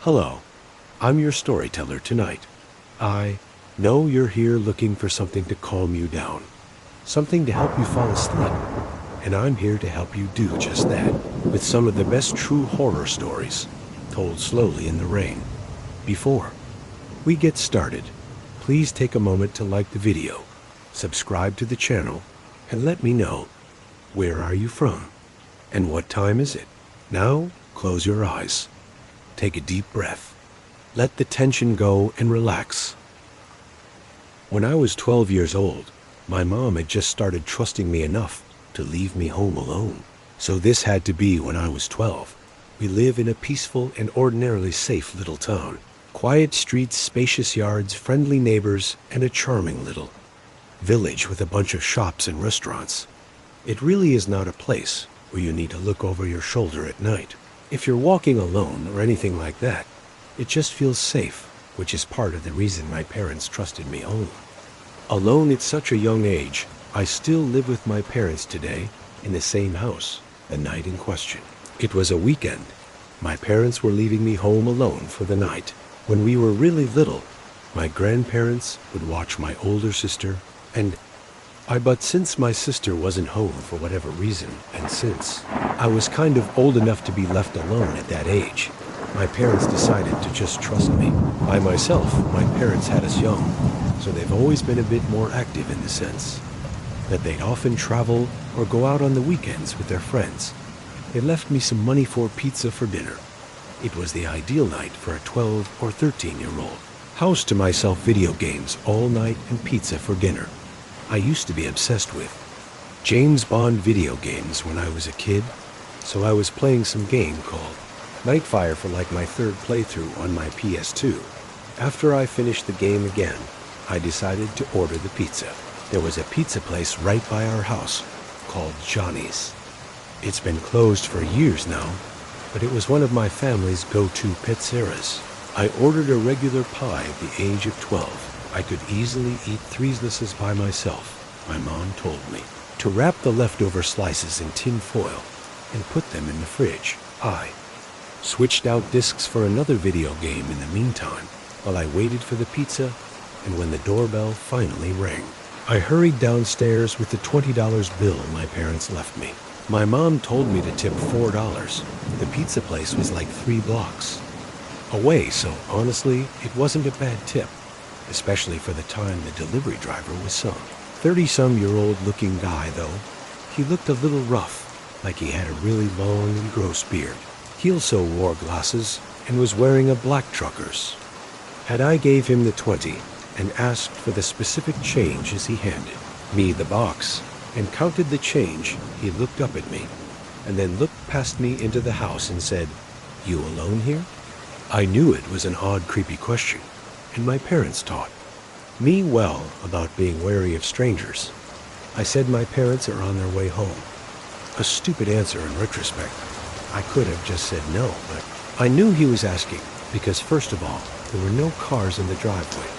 Hello, I'm your storyteller tonight. I know you're here looking for something to calm you down, something to help you fall asleep, and I'm here to help you do just that with some of the best true horror stories told slowly in the rain. Before we get started, please take a moment to like the video, subscribe to the channel, and let me know, where are you from and what time is it? Now, close your eyes. Take a deep breath. Let the tension go and relax. When I was 12 years old, my mom had just started trusting me enough to leave me home alone. So this had to be when I was 12. We live in a peaceful and ordinarily safe little town. Quiet streets, spacious yards, friendly neighbors, and a charming little village with a bunch of shops and restaurants. It really is not a place where you need to look over your shoulder at night. If you're walking alone or anything like that, it just feels safe, which is part of the reason my parents trusted me home. Alone at such a young age, I still live with my parents today in the same house the night in question. It was a weekend. My parents were leaving me home alone for the night. When we were really little, my grandparents would watch my older sister and but since my sister wasn't home for whatever reason, and since I was kind of old enough to be left alone at that age, my parents decided to just trust me. By myself, my parents had us young, so they've always been a bit more active in the sense that they'd often travel or go out on the weekends with their friends. They left me some money for pizza for dinner. It was the ideal night for a 12 or 13-year-old. House to myself video games all night and pizza for dinner. I used to be obsessed with James Bond video games when I was a kid, so I was playing some game called Nightfire for like my third playthrough on my PS2. After I finished the game again, I decided to order the pizza. There was a pizza place right by our house called Johnny's. It's been closed for years now, but it was one of my family's go-to pizzerias. I ordered a regular pie at the age of 12. I could easily eat 3 slices by myself, my mom told me. To wrap the leftover slices in tin foil and put them in the fridge. I switched out discs for another video game in the meantime while I waited for the pizza, and when the doorbell finally rang, I hurried downstairs with the $20 bill my parents left me. My mom told me to tip $4. The pizza place was like 3 blocks away, so honestly, it wasn't a bad tip, especially for the time the delivery driver was some 30-some-year-old looking guy, though. He looked a little rough, like he had a really long and gross beard. He also wore glasses and was wearing a black truckers. Had I gave him the 20 and asked for the specific change as he handed me the box and counted the change, he looked up at me and then looked past me into the house and said, "You alone here?" I knew it was an odd, creepy question, and my parents taught me well about being wary of strangers. I said my parents are on their way home. A stupid answer in retrospect. I could have just said no, but I knew he was asking because, first of all, there were no cars in the driveway.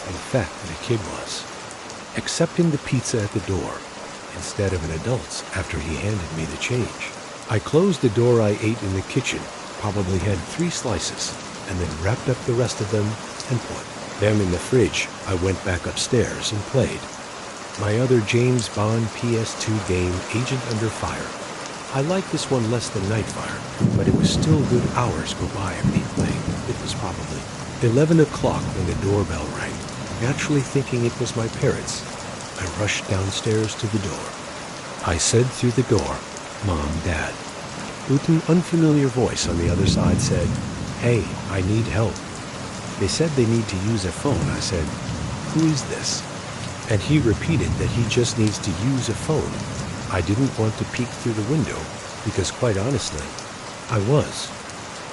In fact, the kid was accepting the pizza at the door instead of an adult's after he handed me the change. I closed the door. I ate in the kitchen, probably had 3 slices, and then wrapped up the rest of them and put them in the fridge. I went back upstairs and played my other James Bond PS2 game, Agent Under Fire. I liked this one less than Nightfire, but it was still good hours go by of me playing. It was probably 11 o'clock when the doorbell rang. Naturally thinking it was my parents, I rushed downstairs to the door. I said through the door, "Mom, Dad." An unfamiliar voice on the other side said, "Hey, I need help." They said they need to use a phone. I said, "Who is this?" And he repeated that he just needs to use a phone. I didn't want to peek through the window because, quite honestly, I was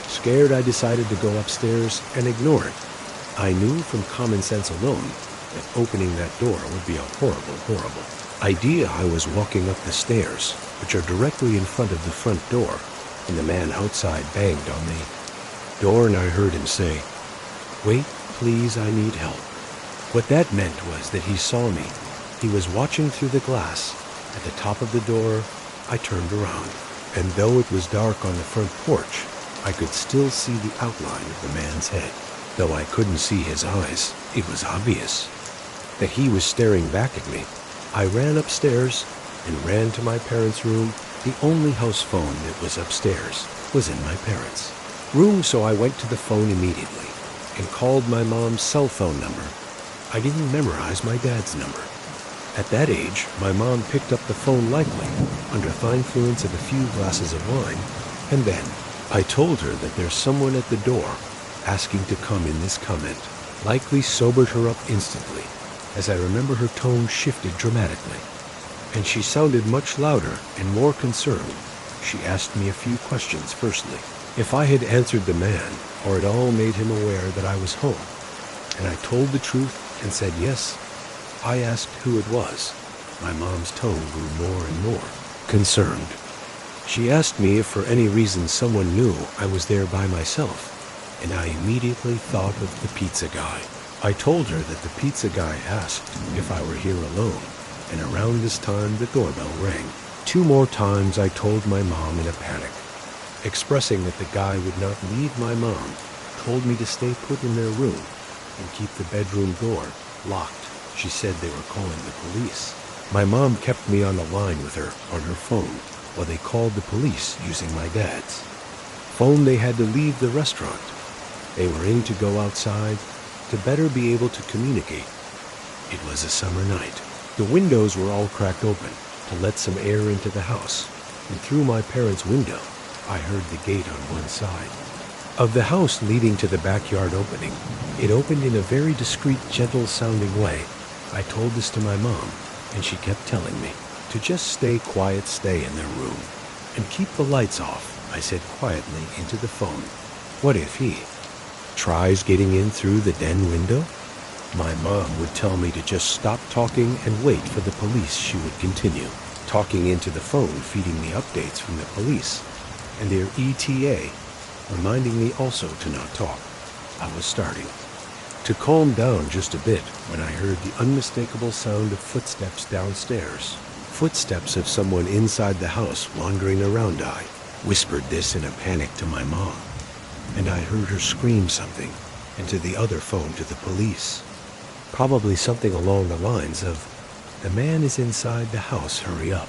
scared. I decided to go upstairs and ignore it. I knew from common sense alone that opening that door would be a horrible, horrible idea. I was walking up the stairs, which are directly in front of the front door, and the man outside banged on the door, and I heard him say, "Wait, please, I need help." What that meant was that he saw me. He was watching through the glass. At the top of the door, I turned around, and though it was dark on the front porch, I could still see the outline of the man's head. Though I couldn't see his eyes, it was obvious that he was staring back at me. I ran upstairs and ran to my parents' room. The only house phone that was upstairs was in my parents' room, so I went to the phone immediately and called my mom's cell phone number. I didn't memorize my dad's number. At that age, my mom picked up the phone lightly, under the influence of a few glasses of wine, and then I told her that there's someone at the door asking to come in. This comment likely sobered her up instantly, as I remember her tone shifted dramatically, and she sounded much louder and more concerned. She asked me a few questions. Firstly, if I had answered the man or at all made him aware that I was home, and I told the truth and said yes. I asked who it was. My mom's tone grew more and more concerned. She asked me if for any reason someone knew I was there by myself, and I immediately thought of the pizza guy. I told her that the pizza guy asked if I were here alone, and around this time the doorbell rang. 2 more times I told my mom in a panic, expressing that the guy would not leave. My mom told me to stay put in their room and keep the bedroom door locked. She said they were calling the police. My mom kept me on the line with her on her phone while they called the police using my dad's phone. They had to leave the restaurant they were in to go outside to better be able to communicate. It was a summer night. The windows were all cracked open to let some air into the house, and through my parents' window, I heard the gate on one side of the house leading to the backyard opening. It opened in a very discreet, gentle-sounding way. I told this to my mom, and she kept telling me to just stay quiet, stay in their room, and keep the lights off. I said quietly into the phone, "What if he tries getting in through the den window?" My mom would tell me to just stop talking and wait for the police. She would continue talking into the phone, feeding me updates from the police and their ETA, reminding me also to not talk. I was starting to calm down just a bit when I heard the unmistakable sound of footsteps downstairs. Footsteps of someone inside the house wandering around. I whispered this in a panic to my mom, and I heard her scream something into the other phone to the police. Probably something along the lines of, "The man is inside the house, hurry up."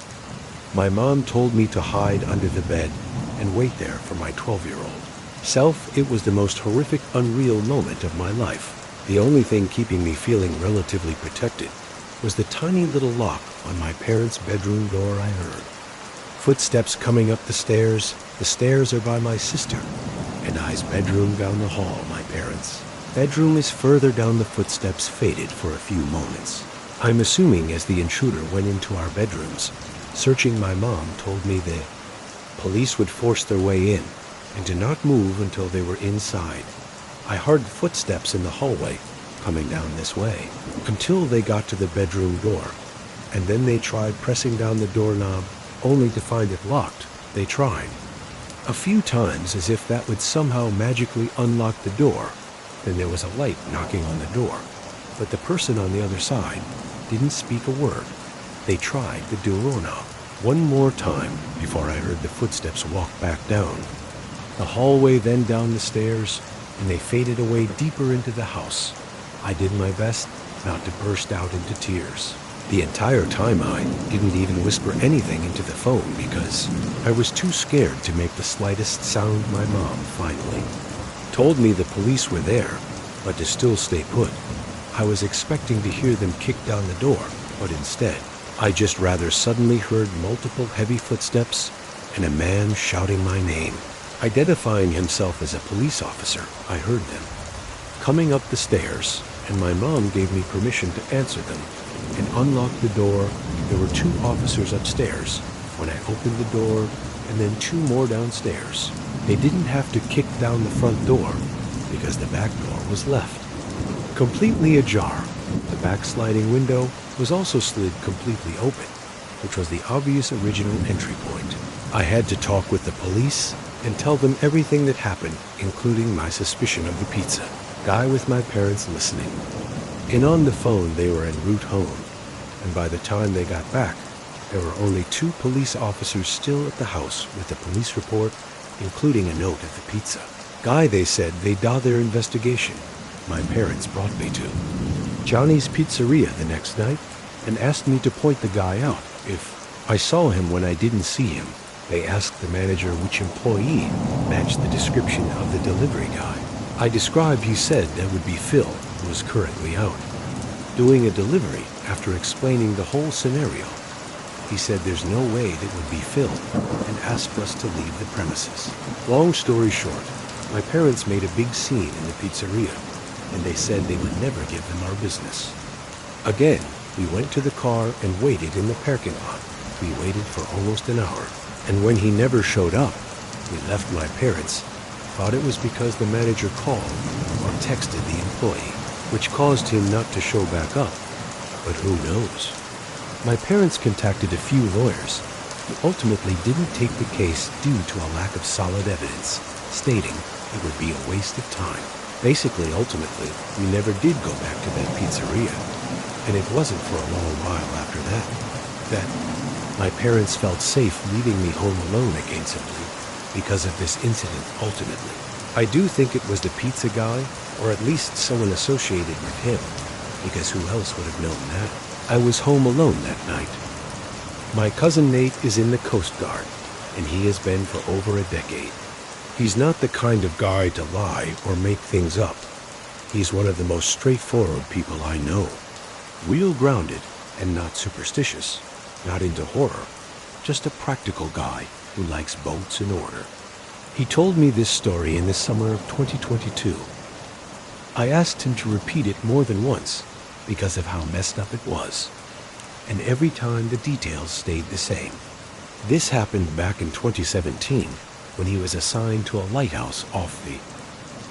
My mom told me to hide under the bed and wait there for my 12-year-old self. It was the most horrific, unreal moment of my life. The only thing keeping me feeling relatively protected was the tiny little lock on my parents' bedroom door. I heard footsteps coming up the stairs. The stairs are by my sister and I's bedroom down the hall. My parents' bedroom is further down. The footsteps faded for a few moments. I'm assuming as the intruder went into our bedrooms, searching. My mom told me the police would force their way in and to not move until they were inside. I heard footsteps in the hallway coming down this way until they got to the bedroom door, and then they tried pressing down the doorknob only to find it locked. They tried a few times as if that would somehow magically unlock the door. Then there was a light knocking on the door, but the person on the other side didn't speak a word. They tried the doorknob one more time before I heard the footsteps walk back down the hallway, then down the stairs, and they faded away deeper into the house. I did my best not to burst out into tears. The entire time I didn't even whisper anything into the phone because I was too scared to make the slightest sound. My mom finally told me the police were there, but to still stay put. I was expecting to hear them kick down the door, but instead, I just rather suddenly heard multiple heavy footsteps and a man shouting my name, identifying himself as a police officer. I heard them coming up the stairs, and my mom gave me permission to answer them and unlock the door. There were 2 officers upstairs when I opened the door, and then 2 more downstairs. They didn't have to kick down the front door because the back door was left completely ajar. The back sliding window was also slid completely open, which was the obvious original entry point. I had to talk with the police and tell them everything that happened, including my suspicion of the pizza guy, with my parents listening. And on the phone they were en route home, and by the time they got back, there were only 2 police officers still at the house with the police report including a note of the pizza. Guy, they said, they'd do their investigation. My parents brought me to Johnny's Pizzeria the next night and asked me to point the guy out. If I saw him when I didn't see him, they asked the manager which employee matched the description of the delivery guy. I described. He said that would be Phil, who is currently out doing a delivery. After explaining the whole scenario, he said there's no way that would be Phil and asked us to leave the premises. Long story short, my parents made a big scene in the pizzeria, and they said they would never give them our business. Again, we went to the car and waited in the parking lot. We waited for almost an hour, and when he never showed up, we left. My parents thought it was because the manager called or texted the employee, which caused him not to show back up. But who knows? My parents contacted a few lawyers who ultimately didn't take the case due to a lack of solid evidence, stating it would be a waste of time. Basically, ultimately, we never did go back to that pizzeria, and it wasn't for a long while after that my parents felt safe leaving me home alone again simply because of this incident. Ultimately, I do think it was the pizza guy, or at least someone associated with him, because who else would have known that? I was home alone that night. My cousin Nate is in the Coast Guard, and he has been for over a decade. He's not the kind of guy to lie or make things up. He's one of the most straightforward people I know. Real grounded and not superstitious, not into horror, just a practical guy who likes boats in order. He told me this story in the summer of 2022. I asked him to repeat it more than once because of how messed up it was, and every time the details stayed the same. This happened back in 2017 when he was assigned to a lighthouse off the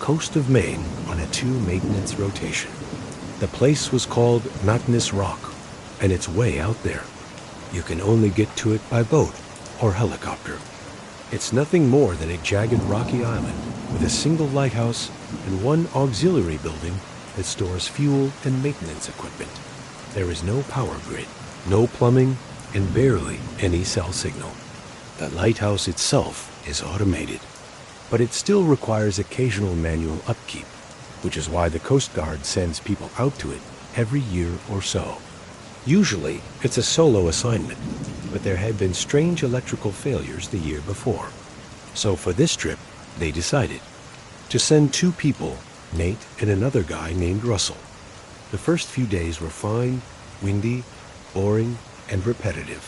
coast of Maine on a 2-maintenance rotation. The place was called Mountainous Rock, and it's way out there. You can only get to it by boat or helicopter. It's nothing more than a jagged rocky island with a single lighthouse and one auxiliary building that stores fuel and maintenance equipment. There is no power grid, no plumbing, and barely any cell signal. The lighthouse itself is automated, but it still requires occasional manual upkeep, which is why the Coast Guard sends people out to it every year or so. Usually, it's a solo assignment, but there had been strange electrical failures the year before. So for this trip, they decided to send 2 people, Nate and another guy named Russell. The first few days were fine, windy, boring, and repetitive.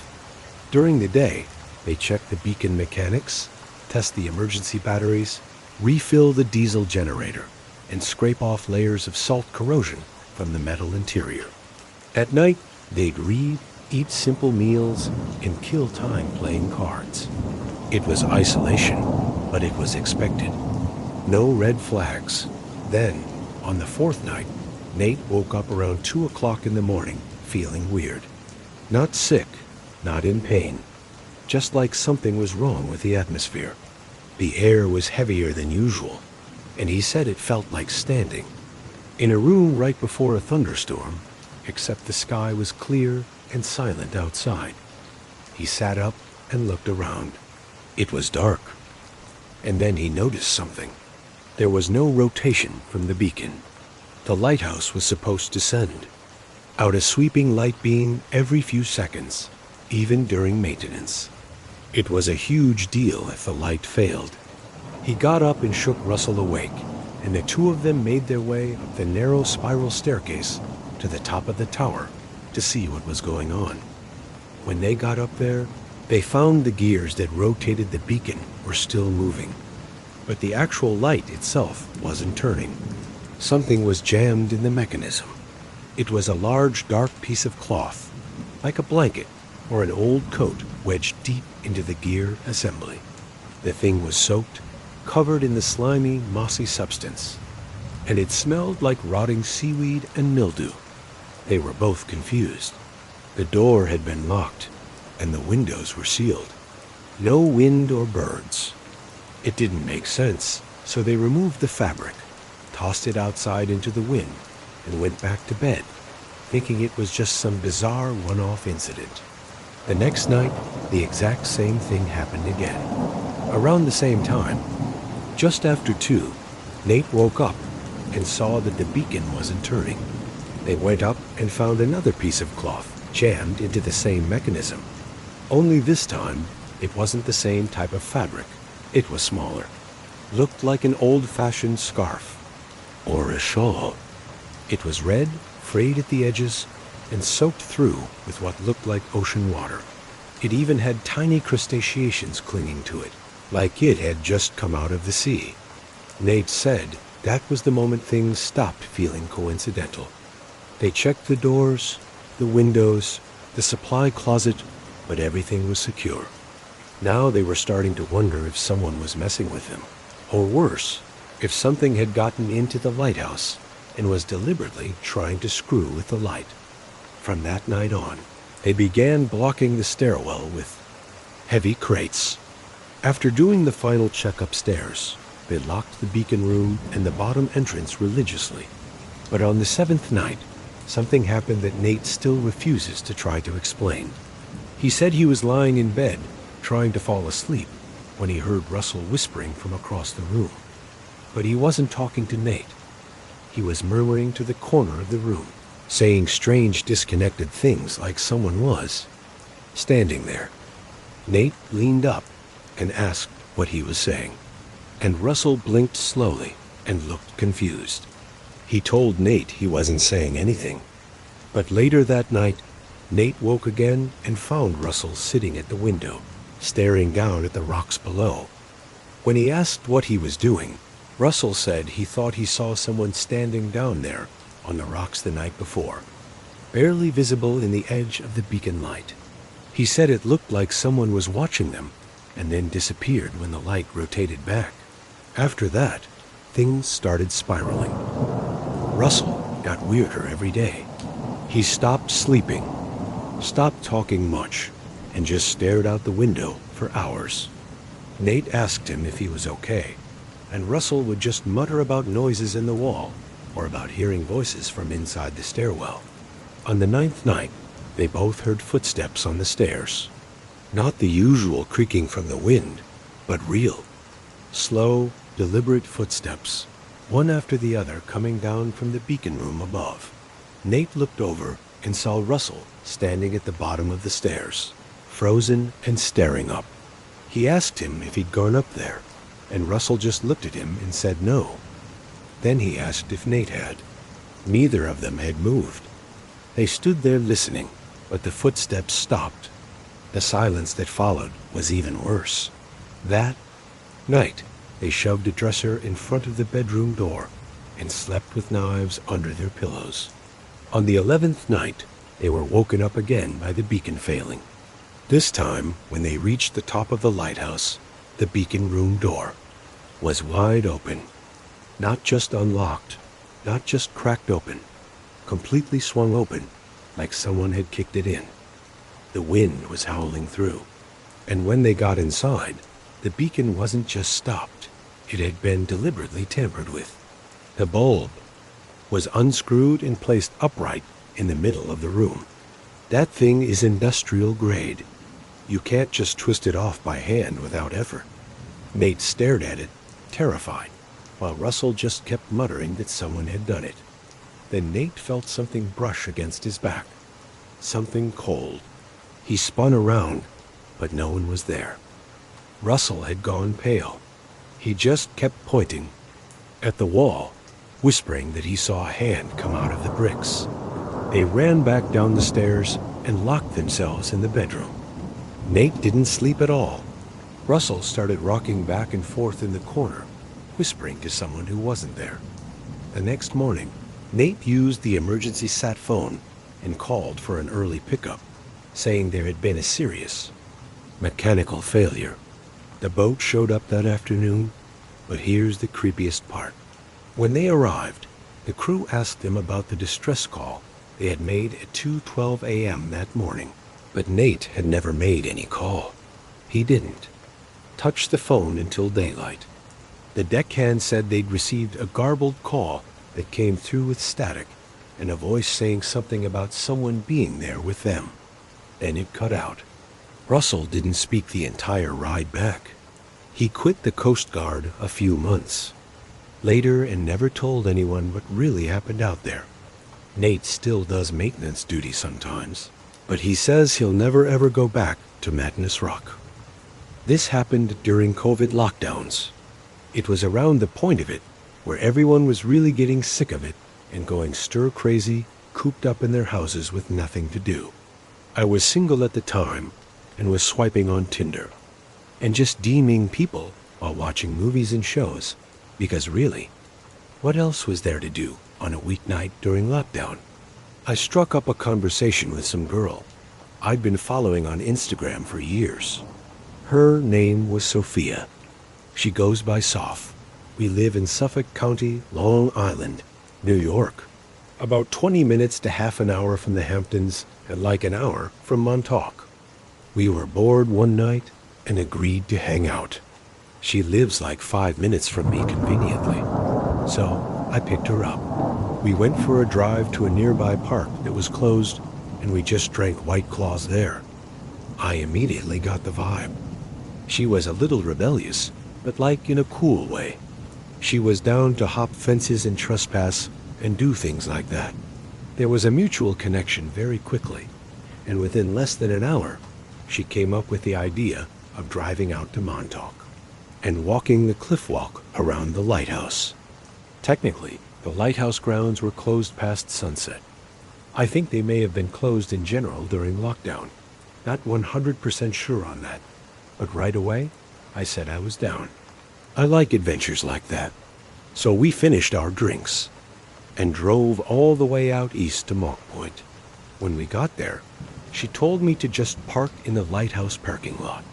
During the day, they checked the beacon mechanics, test the emergency batteries, refill the diesel generator, and scrape off layers of salt corrosion from the metal interior. At night, they'd read, eat simple meals, and kill time playing cards. It was isolation, but it was expected. No red flags. Then, on the 4th night, Nate woke up around 2 o'clock in the morning, feeling weird. Not sick, not in pain, just like something was wrong with the atmosphere. The air was heavier than usual, and he said it felt like standing in a room right before a thunderstorm, except the sky was clear and silent outside. He sat up and looked around. It was dark, and then he noticed something. There was no rotation from the beacon. The lighthouse was supposed to send out a sweeping light beam every few seconds, even during maintenance. It was a huge deal if the light failed. He got up and shook Russell awake, and the 2 of them made their way up the narrow spiral staircase to the top of the tower to see what was going on. When they got up there, they found the gears that rotated the beacon were still moving, but the actual light itself wasn't turning. Something was jammed in the mechanism. It was a large, dark piece of cloth, like a blanket or an old coat wedged deep into the gear assembly. The thing was soaked, covered in the slimy, mossy substance, and it smelled like rotting seaweed and mildew. They were both confused. The door had been locked, and the windows were sealed. No wind or birds. It didn't make sense, so they removed the fabric, tossed it outside into the wind, and went back to bed, thinking it was just some bizarre one-off incident. The next night, the exact same thing happened again. Around the same time, just after 2, Nate woke up and saw that the beacon wasn't turning. They went up and found another piece of cloth jammed into the same mechanism. Only this time, it wasn't the same type of fabric. It was smaller. Looked like an old-fashioned scarf. Or a shawl. It was red, frayed at the edges, and soaked through with what looked like ocean water. It even had tiny crustaceans clinging to it, like it had just come out of the sea. Nate said that was the moment things stopped feeling coincidental. They checked the doors, the windows, the supply closet, but everything was secure. Now they were starting to wonder if someone was messing with them, or worse, if something had gotten into the lighthouse and was deliberately trying to screw with the light. From that night on, they began blocking the stairwell with heavy crates. After doing the final check upstairs, they locked the beacon room and the bottom entrance religiously. But on the 7th night, something happened that Nate still refuses to try to explain. He said he was lying in bed, trying to fall asleep, when he heard Russell whispering from across the room. But he wasn't talking to Nate. He was murmuring to the corner of the room, saying strange, disconnected things like someone was standing there. Nate leaned up and asked what he was saying, and Russell blinked slowly and looked confused. He told Nate he wasn't saying anything. But later that night, Nate woke again and found Russell sitting at the window, staring down at the rocks below. When he asked what he was doing, Russell said he thought he saw someone standing down there on the rocks the night before, barely visible in the edge of the beacon light. He said it looked like someone was watching them and then disappeared when the light rotated back. After that, things started spiraling. Russell got weirder every day. He stopped sleeping, stopped talking much, and just stared out the window for hours. Nate asked him if he was okay, and Russell would just mutter about noises in the wall or about hearing voices from inside the stairwell. On the 9th night, they both heard footsteps on the stairs. Not the usual creaking from the wind, but real, slow, deliberate footsteps, one after the other coming down from the beacon room above. Nate looked over and saw Russell standing at the bottom of the stairs, frozen and staring up. He asked him if he'd gone up there, and Russell just looked at him and said no. Then he asked if Nate had. Neither of them had moved. They stood there listening, but the footsteps stopped. The silence that followed was even worse. That night, they shoved a dresser in front of the bedroom door and slept with knives under their pillows. On the 11th night, they were woken up again by the beacon failing. This time, when they reached the top of the lighthouse, the beacon room door was wide open. Not just unlocked, not just cracked open, completely swung open, like someone had kicked it in. The wind was howling through, and when they got inside, the beacon wasn't just stopped, it had been deliberately tampered with. The bulb was unscrewed and placed upright in the middle of the room. That thing is industrial grade. You can't just twist it off by hand without effort. Nate stared at it, terrified, while Russell just kept muttering that someone had done it. Then Nate felt something brush against his back, something cold. He spun around, but no one was there. Russell had gone pale. He just kept pointing at the wall, whispering that he saw a hand come out of the bricks. They ran back down the stairs and locked themselves in the bedroom. Nate didn't sleep at all. Russell started rocking back and forth in the corner, whispering to someone who wasn't there. The next morning, Nate used the emergency sat phone and called for an early pickup, saying there had been a serious mechanical failure. The boat showed up that afternoon, but here's the creepiest part. When they arrived, the crew asked them about the distress call they had made at 2:12 a.m. that morning, but Nate had never made any call. He didn't touch the phone until daylight. The deckhand said they'd received a garbled call that came through with static and a voice saying something about someone being there with them. Then it cut out. Russell didn't speak the entire ride back. He quit the Coast Guard a few months later and never told anyone what really happened out there. Nate still does maintenance duty sometimes, but he says he'll never ever go back to Madness Rock. This happened during COVID lockdowns. It was around the point of it where everyone was really getting sick of it and going stir crazy, cooped up in their houses with nothing to do. I was single at the time and was swiping on Tinder and just DMing people while watching movies and shows, because really, what else was there to do on a weeknight during lockdown? I struck up a conversation with some girl I'd been following on Instagram for years. Her name was Sophia. She goes by Soph. We live in Suffolk County, Long Island, New York. About 20 minutes to half an hour from the Hamptons and like an hour from Montauk. We were bored one night and agreed to hang out. She lives like 5 minutes from me conveniently, so I picked her up. We went for a drive to a nearby park that was closed, and we just drank White Claws there. I immediately got the vibe. She was a little rebellious, but like in a cool way. She was down to hop fences and trespass and do things like that. There was a mutual connection very quickly, and within less than an hour, she came up with the idea of driving out to Montauk and walking the cliff walk around the lighthouse. Technically, the lighthouse grounds were closed past sunset. I think they may have been closed in general during lockdown. Not 100% sure on that, but right away, I said I was down. I like adventures like that. So we finished our drinks and drove all the way out east to Monk Point. When we got there, she told me to just park in the lighthouse parking lot.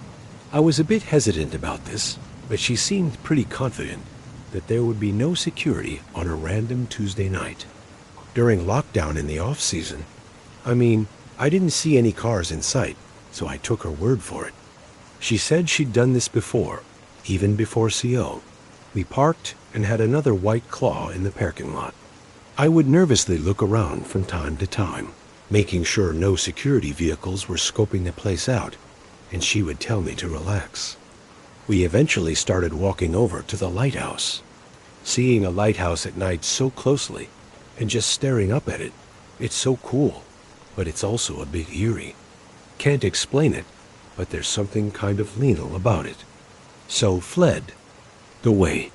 I was a bit hesitant about this, but she seemed pretty confident that there would be no security on a random Tuesday night. During lockdown in the off-season, I didn't see any cars in sight, so I took her word for it. She said she'd done this before, even before CO. We parked and had another White Claw in the parking lot. I would nervously look around from time to time, making sure no security vehicles were scoping the place out, and she would tell me to relax. We eventually started walking over to the lighthouse. Seeing a lighthouse at night so closely and just staring up at it, it's so cool, but it's also a bit eerie. Can't explain it, but there's something kind of liminal about it. So fled the way.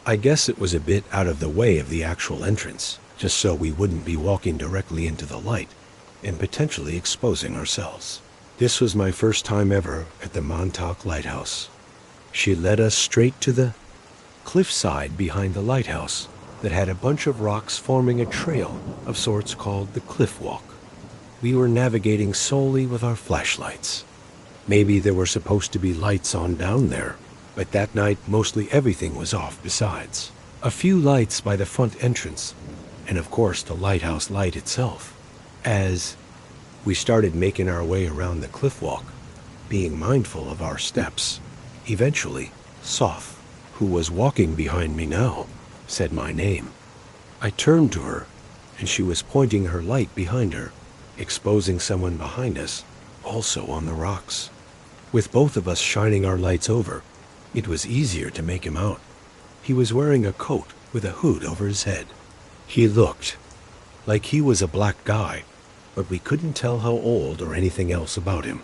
I guess it was a bit out of the way of the actual entrance, just so we wouldn't be walking directly into the light and potentially exposing ourselves. This was my first time ever at the Montauk Lighthouse. She led us straight to the cliffside behind the lighthouse that had a bunch of rocks forming a trail of sorts called the Cliff Walk. We were navigating solely with our flashlights. Maybe there were supposed to be lights on down there, but that night mostly everything was off besides. A few lights by the front entrance, and of course the lighthouse light itself. As we started making our way around the cliff walk, being mindful of our steps, eventually, Soph, who was walking behind me now, said my name. I turned to her, and she was pointing her light behind her, exposing someone behind us, also on the rocks. With both of us shining our lights over, it was easier to make him out. He was wearing a coat with a hood over his head. He looked like he was a black guy, but we couldn't tell how old or anything else about him.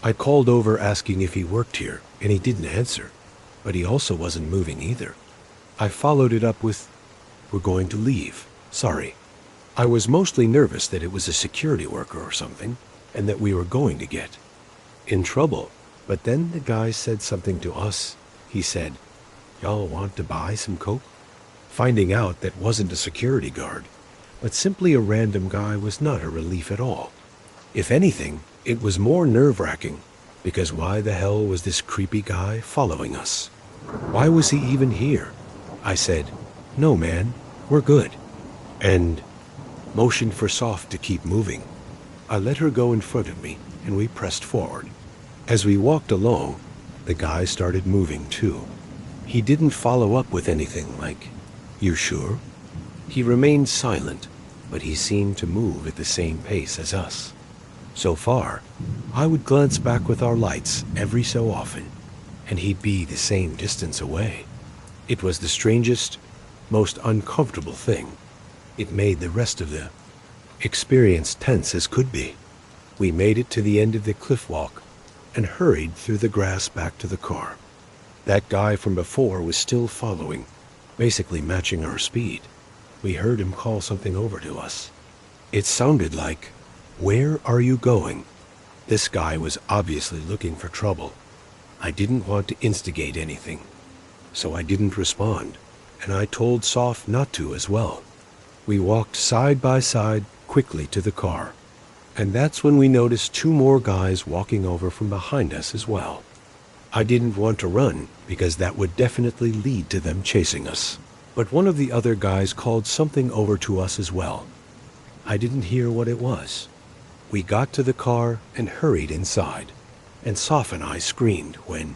I called over asking if he worked here, and he didn't answer, but he also wasn't moving either. I followed it up with, "We're going to leave. Sorry." I was mostly nervous that it was a security worker or something, and that we were going to get in trouble. But then the guy said something to us. He said, "Y'all want to buy some coke?" Finding out that wasn't a security guard, but simply a random guy was not a relief at all. If anything, it was more nerve-wracking, because why the hell was this creepy guy following us? Why was he even here? I said, "No, man, we're good," and motioned for Soph to keep moving. I let her go in front of me, and we pressed forward. As we walked along, the guy started moving too. He didn't follow up with anything like, "You sure?" He remained silent, but he seemed to move at the same pace as us. So far, I would glance back with our lights every so often, and he'd be the same distance away. It was the strangest, most uncomfortable thing. It made the rest of the experience tense as could be. We made it to the end of the cliff walk and hurried through the grass back to the car. That guy from before was still following, basically matching our speed. We heard him call something over to us. It sounded like, "Where are you going?" This guy was obviously looking for trouble. I didn't want to instigate anything, so I didn't respond, and I told Soph not to as well. We walked side by side quickly to the car, and that's when we noticed two more guys walking over from behind us as well. I didn't want to run because that would definitely lead to them chasing us, but one of the other guys called something over to us as well. I didn't hear what it was. We got to the car and hurried inside, and Soph and I screamed when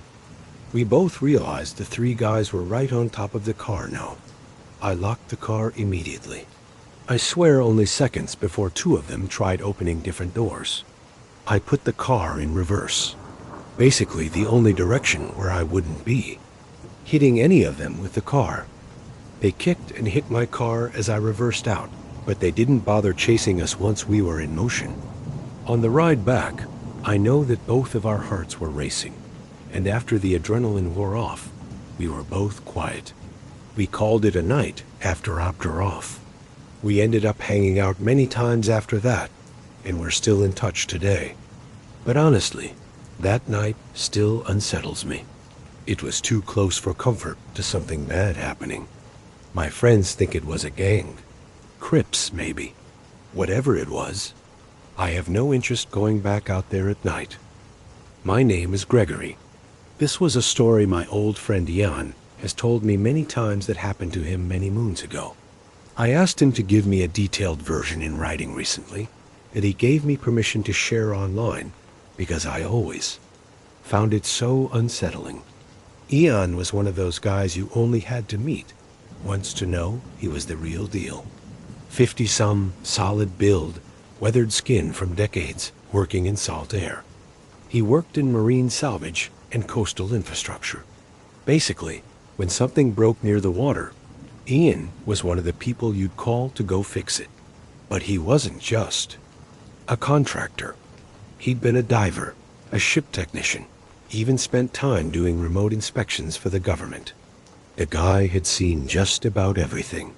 we both realized the three guys were right on top of the car now. I locked the car immediately. I swear only seconds before two of them tried opening different doors. I put the car in reverse, basically the only direction where I wouldn't be, hitting any of them with the car. They kicked and hit my car as I reversed out, but they didn't bother chasing us once we were in motion. On the ride back, I know that both of our hearts were racing, and after the adrenaline wore off, we were both quiet. We called it a night after off. We ended up hanging out many times after that, and we're still in touch today. But honestly, that night still unsettles me. It was too close for comfort to something bad happening. My friends think it was a gang. Crips, maybe. Whatever it was, I have no interest going back out there at night. My name is Gregory. This was a story my old friend Ian has told me many times that happened to him many moons ago. I asked him to give me a detailed version in writing recently, and he gave me permission to share online because I always found it so unsettling. Ian was one of those guys you only had to meet once to know he was the real deal. 50-some, solid build, weathered skin from decades working in salt air. He worked in marine salvage and coastal infrastructure. Basically, when something broke near the water, Ian was one of the people you'd call to go fix it. But he wasn't just a contractor. He'd been a diver, a ship technician, even spent time doing remote inspections for the government. The guy had seen just about everything.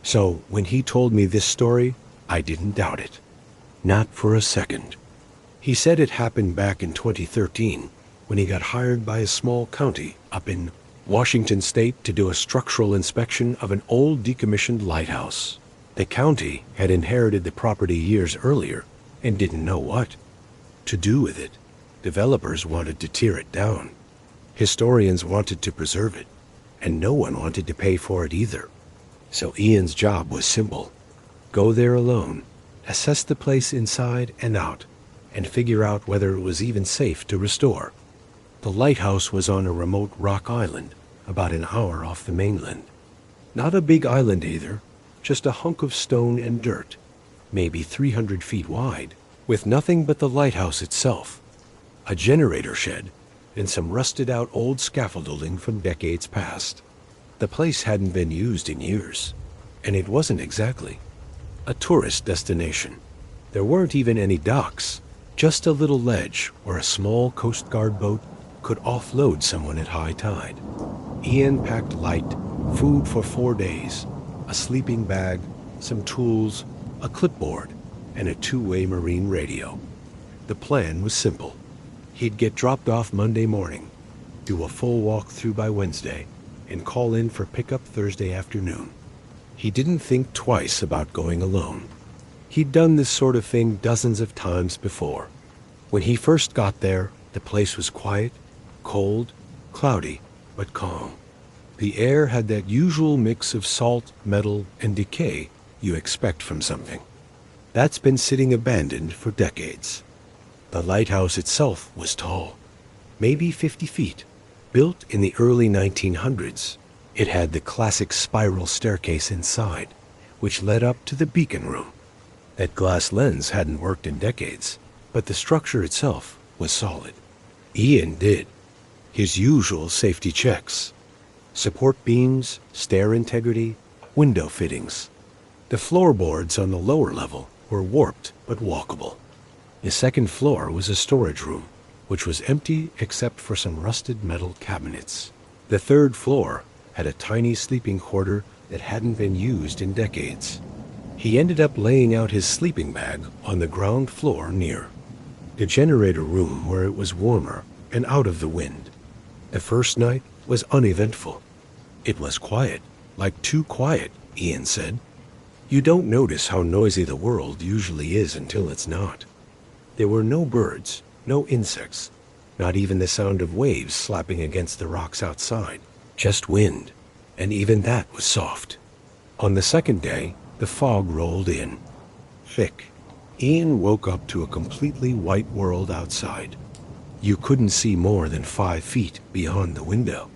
So when he told me this story, I didn't doubt it. Not for a second. He said it happened back in 2013 when he got hired by a small county up in Washington State to do a structural inspection of an old decommissioned lighthouse. The county had inherited the property years earlier and didn't know what to do with it. Developers wanted to tear it down. Historians wanted to preserve it, and no one wanted to pay for it either. So Ian's job was simple. Go there alone, assess the place inside and out, and figure out whether it was even safe to restore. The lighthouse was on a remote rock island, about an hour off the mainland. Not a big island either, just a hunk of stone and dirt, maybe 300 feet wide, with nothing but the lighthouse itself, a generator shed, and some rusted-out old scaffolding from decades past. The place hadn't been used in years, and it wasn't exactly a tourist destination. There weren't even any docks, just a little ledge where a small Coast Guard boat could offload someone at high tide. Ian packed light, food for 4 days, a sleeping bag, some tools, a clipboard, and a two-way marine radio. The plan was simple. He'd get dropped off Monday morning, do a full walk-through by Wednesday, and call in for pickup Thursday afternoon. He didn't think twice about going alone. He'd done this sort of thing dozens of times before. When he first got there, the place was quiet, cold, cloudy, but calm. The air had that usual mix of salt, metal, and decay you expect from something. That's been sitting abandoned for decades. The lighthouse itself was tall, maybe 50 feet, built in the early 1900s. It had the classic spiral staircase inside, which led up to the beacon room. That glass lens hadn't worked in decades, but the structure itself was solid. Ian did. His usual safety checks: support beams, stair integrity, window fittings. The floorboards on the lower level were warped but walkable. The second floor was a storage room, which was empty except for some rusted metal cabinets. The third floor had a tiny sleeping quarter that hadn't been used in decades. He ended up laying out his sleeping bag on the ground floor near the generator room, where it was warmer and out of the wind. The first night was uneventful. It was quiet, like too quiet, Ian said. You don't notice how noisy the world usually is until it's not. There were no birds, no insects, not even the sound of waves slapping against the rocks outside, just wind, and even that was soft. On the second day, the fog rolled in, thick. Ian woke up to a completely white world outside. You couldn't see more than 5 feet beyond the window.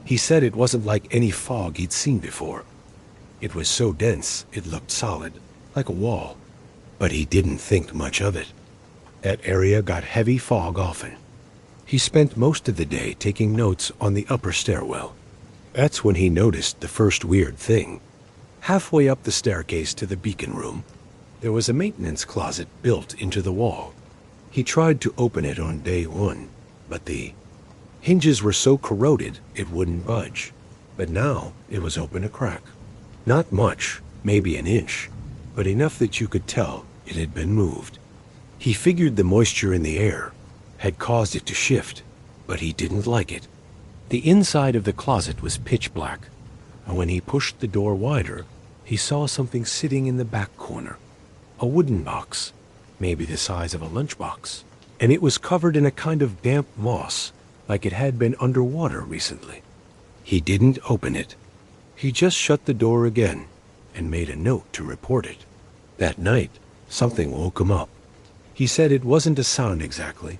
He said it wasn't like any fog he'd seen before. It was so dense it looked solid, like a wall, but he didn't think much of it. That area got heavy fog often. He spent most of the day taking notes on the upper stairwell. That's when he noticed the first weird thing. Halfway up the staircase to the beacon room, there was a maintenance closet built into the wall. He tried to open it on day 1, but the hinges were so corroded it wouldn't budge. But now it was open a crack. Not much, maybe an inch, but enough that you could tell it had been moved. He figured the moisture in the air had caused it to shift, but he didn't like it. The inside of the closet was pitch black, and when he pushed the door wider, he saw something sitting in the back corner. A wooden box, maybe the size of a lunchbox, and it was covered in a kind of damp moss, like it had been underwater recently. He didn't open it. He just shut the door again and made a note to report it. That night, something woke him up. He said it wasn't a sound exactly,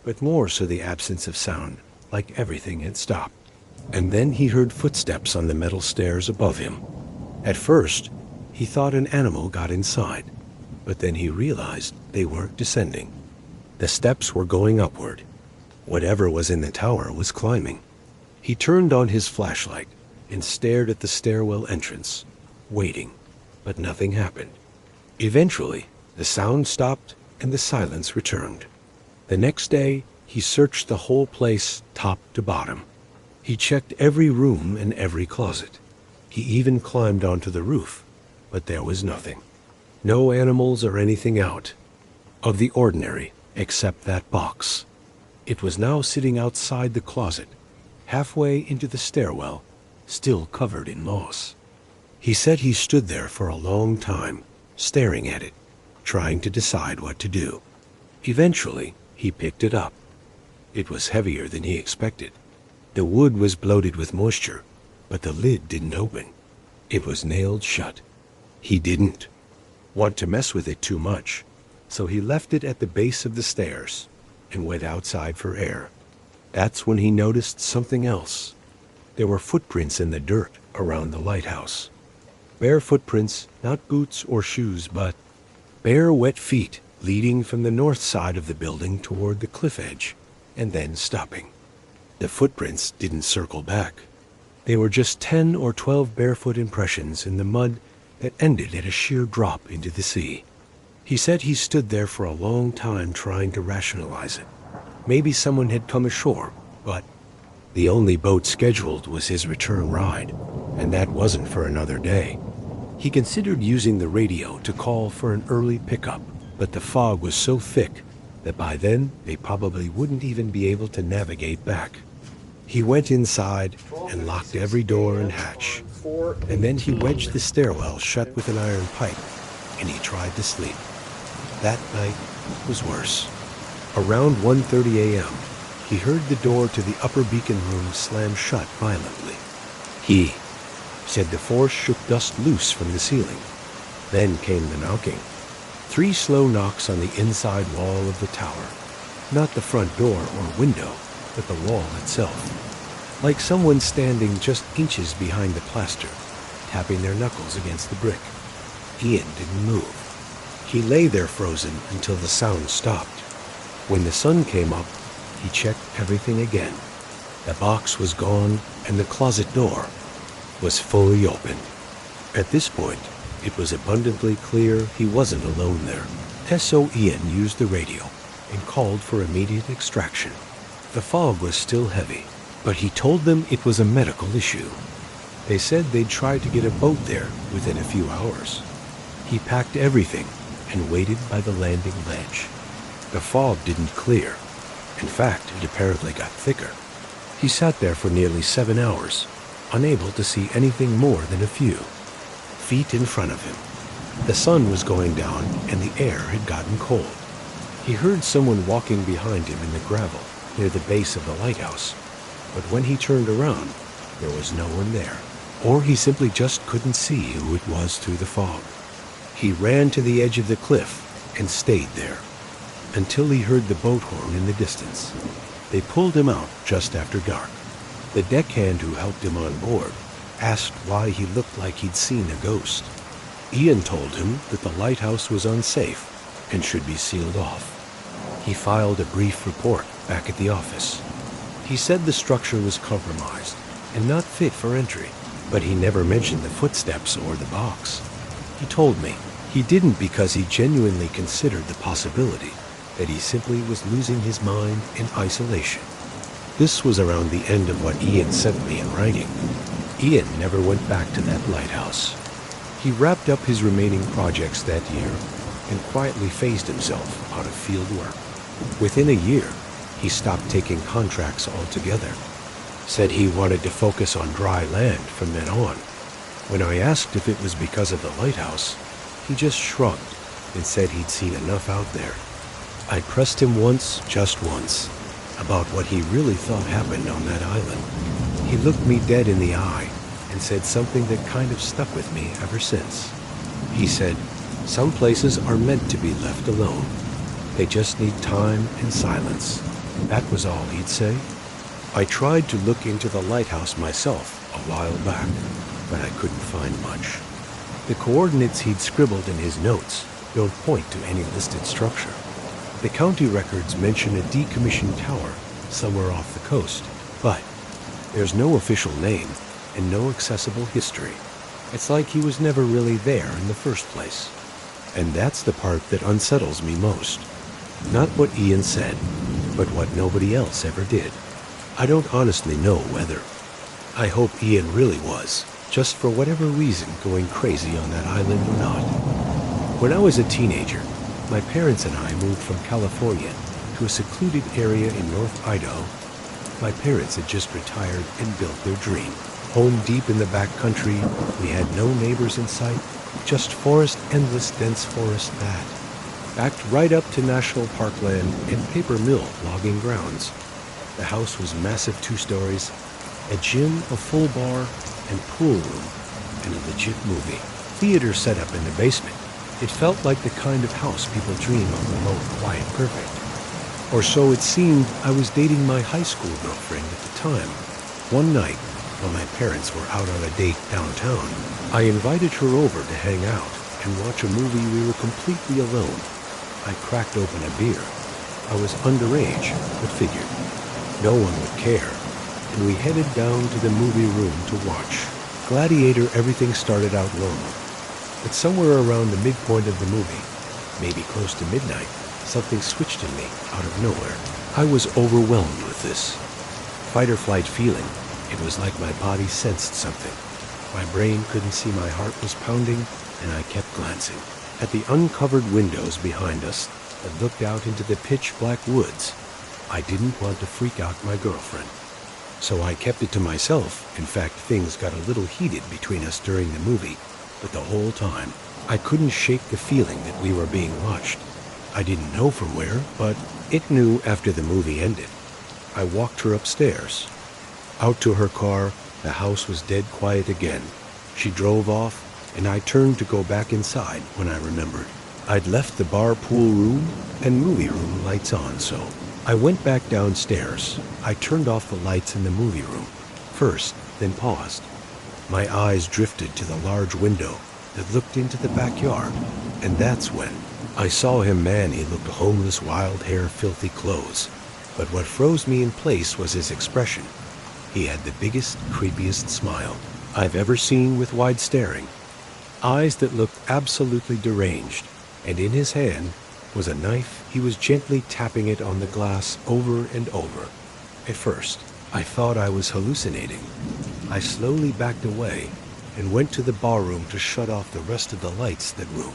but more so the absence of sound, like everything had stopped. And then he heard footsteps on the metal stairs above him. At first, he thought an animal got inside, but then he realized they weren't descending. The steps were going upward. Whatever was in the tower was climbing. He turned on his flashlight and stared at the stairwell entrance, waiting, but nothing happened. Eventually, the sound stopped and the silence returned. The next day, he searched the whole place top to bottom. He checked every room and every closet. He even climbed onto the roof, but there was nothing. No animals or anything out of the ordinary except that box. It was now sitting outside the closet, halfway into the stairwell, still covered in moss. He said he stood there for a long time, staring at it, trying to decide what to do. Eventually, he picked it up. It was heavier than he expected. The wood was bloated with moisture, but the lid didn't open. It was nailed shut. He didn't want to mess with it too much, so he left it at the base of the stairs and went outside for air. That's when he noticed something else. There were footprints in the dirt around the lighthouse. Bare footprints, not boots or shoes, but bare wet feet leading from the north side of the building toward the cliff edge, and then stopping. The footprints didn't circle back. They were just 10 or 12 barefoot impressions in the mud that ended at a sheer drop into the sea. He said he stood there for a long time trying to rationalize it. Maybe someone had come ashore, but the only boat scheduled was his return ride, and that wasn't for another day. He considered using the radio to call for an early pickup, but the fog was so thick that by then they probably wouldn't even be able to navigate back. He went inside and locked every door and hatch, and then he wedged the stairwell shut with an iron pipe, and he tried to sleep. That night was worse. Around 1:30 a.m., he heard the door to the upper beacon room slam shut violently. He said the force shook dust loose from the ceiling. Then came the knocking. 3 slow knocks on the inside wall of the tower. Not the front door or window, but the wall itself. Like someone standing just inches behind the plaster, tapping their knuckles against the brick. Ian didn't move. He lay there frozen until the sound stopped. When the sun came up, he checked everything again. The box was gone, and the closet door was fully open. At this point, it was abundantly clear he wasn't alone there. Tesso Ian used the radio and called for immediate extraction. The fog was still heavy, but he told them it was a medical issue. They said they'd try to get a boat there within a few hours. He packed everything and waited by the landing ledge. The fog didn't clear. In fact, it apparently got thicker. He sat there for nearly 7 hours, unable to see anything more than a few feet in front of him. The sun was going down and the air had gotten cold. He heard someone walking behind him in the gravel near the base of the lighthouse, but when he turned around, there was no one there, or he simply just couldn't see who it was through the fog. He ran to the edge of the cliff and stayed there until he heard the boat horn in the distance. They pulled him out just after dark. The deckhand who helped him on board asked why he looked like he'd seen a ghost. Ian told him that the lighthouse was unsafe and should be sealed off. He filed a brief report back at the office. He said the structure was compromised and not fit for entry, but he never mentioned the footsteps or the box. He told me he didn't because he genuinely considered the possibility that he simply was losing his mind in isolation. This was around the end of what Ian sent me in writing. Ian never went back to that lighthouse. He wrapped up his remaining projects that year and quietly phased himself out of field work. Within a year, he stopped taking contracts altogether. Said he wanted to focus on dry land from then on. When I asked if it was because of the lighthouse, he just shrugged and said he'd seen enough out there. I pressed him once, just once, about what he really thought happened on that island. He looked me dead in the eye and said something that kind of stuck with me ever since. He said, "Some places are meant to be left alone. They just need time and silence." That was all he'd say. I tried to look into the lighthouse myself a while back, but I couldn't find much. The coordinates he'd scribbled in his notes don't point to any listed structure. The county records mention a decommissioned tower somewhere off the coast, but there's no official name and no accessible history. It's like he was never really there in the first place. And that's the part that unsettles me most. Not what Ian said, but what nobody else ever did. I don't honestly know whether. I hope Ian really was, just for whatever reason, going crazy on that island or not. When I was a teenager, my parents and I moved from California to a secluded area in North Idaho. My parents had just retired and built their dream. Home deep in the back country, we had no neighbors in sight, just forest, endless dense forest that backed right up to national parkland and paper mill logging grounds. The house was massive 2 stories, a gym, a full bar, and pool room, and a legit movie theater set up in the basement. It felt like the kind of house people dream of, remote, quiet, perfect. Or so it seemed. I was dating my high school girlfriend at the time. One night, while my parents were out on a date downtown, I invited her over to hang out and watch a movie. We were completely alone. I cracked open a beer. I was underage, but figured no one would care, and we headed down to the movie room to watch Gladiator. Everything started out normal, but somewhere around the midpoint of the movie, maybe close to midnight, something switched in me out of nowhere. I was overwhelmed with this fight or flight feeling. It was like my body sensed something. My brain couldn't see my heart was pounding, and I kept glancing at the uncovered windows behind us that looked out into the pitch-black woods. I didn't want to freak out my girlfriend, so I kept it to myself. In fact, things got a little heated between us during the movie, but the whole time, I couldn't shake the feeling that we were being watched. I didn't know from where, but it knew after the movie ended. I walked her upstairs, out to her car. The house was dead quiet again. She drove off, and I turned to go back inside when I remembered I'd left the bar, pool room, and movie room lights on, so I went back downstairs. I turned off the lights in the movie room first, then paused. My eyes drifted to the large window that looked into the backyard, and that's when I saw him. Man, he looked homeless, wild hair, filthy clothes. But what froze me in place was his expression. He had the biggest, creepiest smile I've ever seen, with wide staring eyes that looked absolutely deranged, and in his hand was a knife. He was gently tapping it on the glass over and over. At first, I thought I was hallucinating. I slowly backed away and went to the barroom to shut off the rest of the lights. That room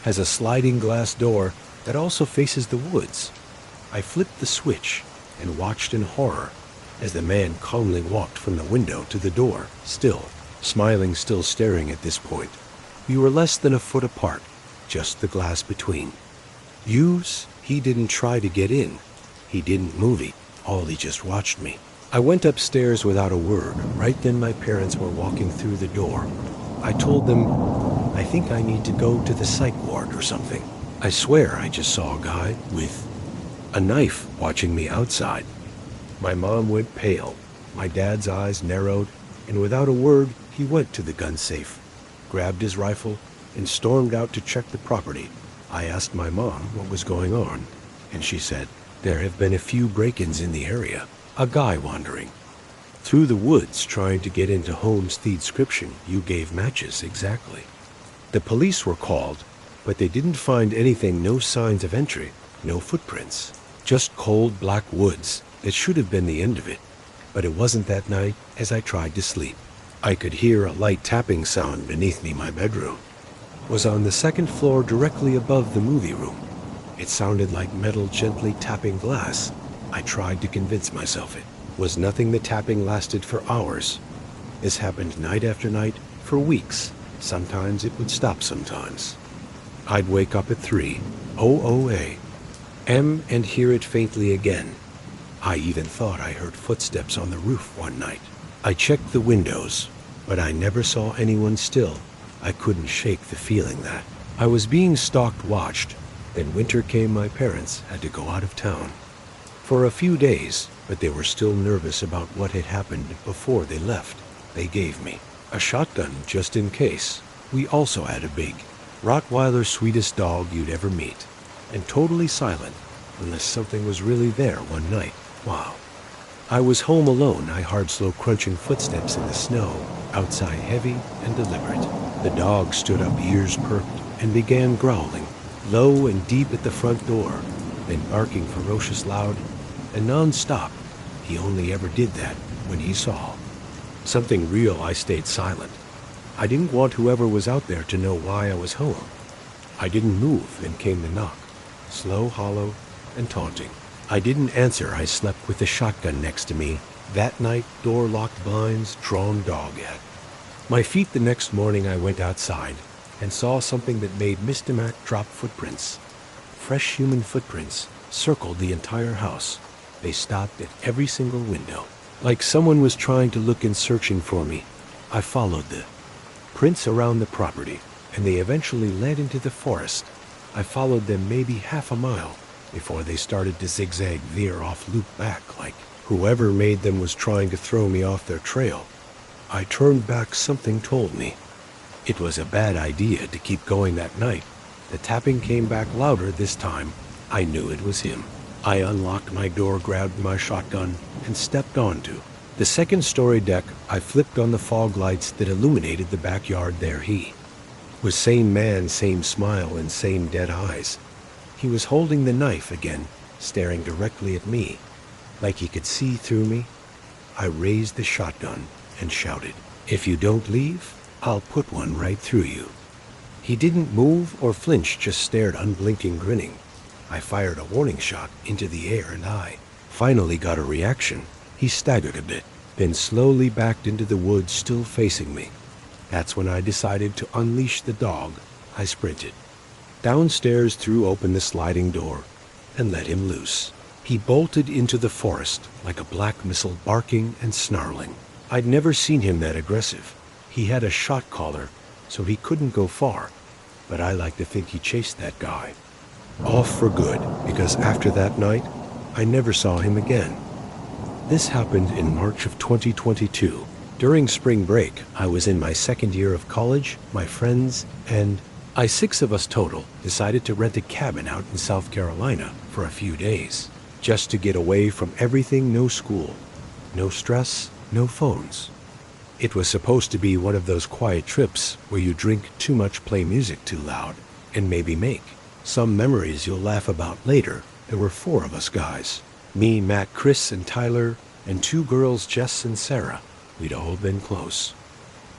has a sliding glass door that also faces the woods. I flipped the switch and watched in horror as the man calmly walked from the window to the door, still smiling, still staring at this point. We were less than a foot apart, just the glass between. He didn't try to get in. He didn't move. He just watched me. I went upstairs without a word. Right then my parents were walking through the door. I told them, I think I need to go to the psych ward or something. I swear I just saw a guy with a knife watching me outside. My mom went pale. My dad's eyes narrowed, and without a word, he went to the gun safe, grabbed his rifle, and stormed out to check the property. I asked my mom what was going on, and she said, there have been a few break-ins in the area. A guy wandering through the woods trying to get into homes. The description you gave matches exactly. The police were called, but they didn't find anything. No signs of entry, no footprints, just cold black woods. It should have been the end of it, but it wasn't. That night, as I tried to sleep, I could hear a light tapping sound beneath me. My bedroom was on the second floor, directly above the movie room. It sounded like metal gently tapping glass. I tried to convince myself it was nothing. The tapping lasted for hours. This happened night after night for weeks. Sometimes it would stop, sometimes I'd wake up at 3:00 a.m. and hear it faintly again. I even thought I heard footsteps on the roof one night. I checked the windows, but I never saw anyone. Still, I couldn't shake the feeling that I was being stalked, watched. Then winter came. My parents had to go out of town for a few days, but they were still nervous about what had happened. Before they left, they gave me a shotgun just in case. We also had a big Rottweiler, sweetest dog you'd ever meet, and totally silent unless something was really there. One night, wow, I was home alone. I heard slow crunching footsteps in the snow outside, heavy and deliberate. The dog stood up, ears perked, and began growling low and deep at the front door, then barking ferocious, loud, and non-stop. He only ever did that when he saw something real. I stayed silent. I didn't want whoever was out there to know why I was home. I didn't move, and came the knock, slow, hollow, and taunting. I didn't answer. I slept with the shotgun next to me. That night, door locked, blinds drawn, dog at my feet. The next morning I went outside and saw something that made Mr. Mac drop. Footprints, fresh human footprints, circled the entire house. They stopped at every single window, like someone was trying to look and searching for me. I followed the prints around the property, and they eventually led into the forest. I followed them maybe half a mile before they started to zigzag, veer off, loop back, like whoever made them was trying to throw me off their trail. I turned back. Something told me it was a bad idea to keep going that night. The tapping came back louder this time. I knew it was him. I unlocked my door, grabbed my shotgun, and stepped onto the second-story deck. I flipped on the fog lights that illuminated the backyard. There he was, same man, same smile, and same dead eyes. He was holding the knife again, staring directly at me, like he could see through me. I raised the shotgun and shouted, "If you don't leave, I'll put one right through you." He didn't move or flinch, just stared, unblinking, grinning. I fired a warning shot into the air, and I finally got a reaction. He staggered a bit, then slowly backed into the woods, still facing me. That's when I decided to unleash the dog. I sprinted downstairs, threw open the sliding door, and let him loose. He bolted into the forest like a black missile, barking and snarling. I'd never seen him that aggressive. He had a shot caller, so he couldn't go far, but I like to think he chased that guy off for good, because after that night, I never saw him again. This happened in March of 2022. During spring break, I was in my second year of college. My friends and I, 6 of us total, decided to rent a cabin out in South Carolina for a few days, just to get away from everything. No school, no stress, no phones. It was supposed to be one of those quiet trips where you drink too much, play music too loud, and maybe make some memories you'll laugh about later. There were 4 of us guys. Me, Matt, Chris, and Tyler, and 2 girls, Jess and Sarah. We'd all been close.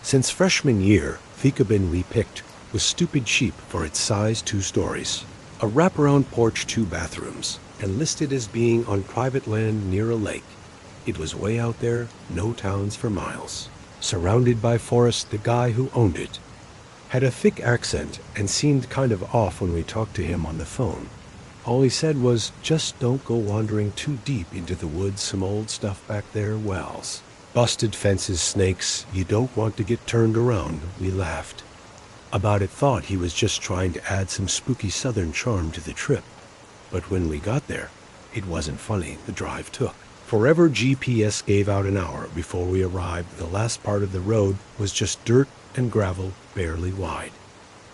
Since freshman year, the cabin we picked was stupid cheap for its size, 2 stories, a wraparound porch, 2 bathrooms, and listed as being on private land near a lake. It was way out there, no towns for miles. Surrounded by forest, the guy who owned it had a thick accent and seemed kind of off when we talked to him on the phone. All he said was, just don't go wandering too deep into the woods, some old stuff back there, wells. Busted fences, snakes, you don't want to get turned around. We laughed about it, thought he was just trying to add some spooky southern charm to the trip. But when we got there, it wasn't funny. The drive took forever. GPS gave out an hour before we arrived. The last part of the road was just dirt and gravel, barely wide.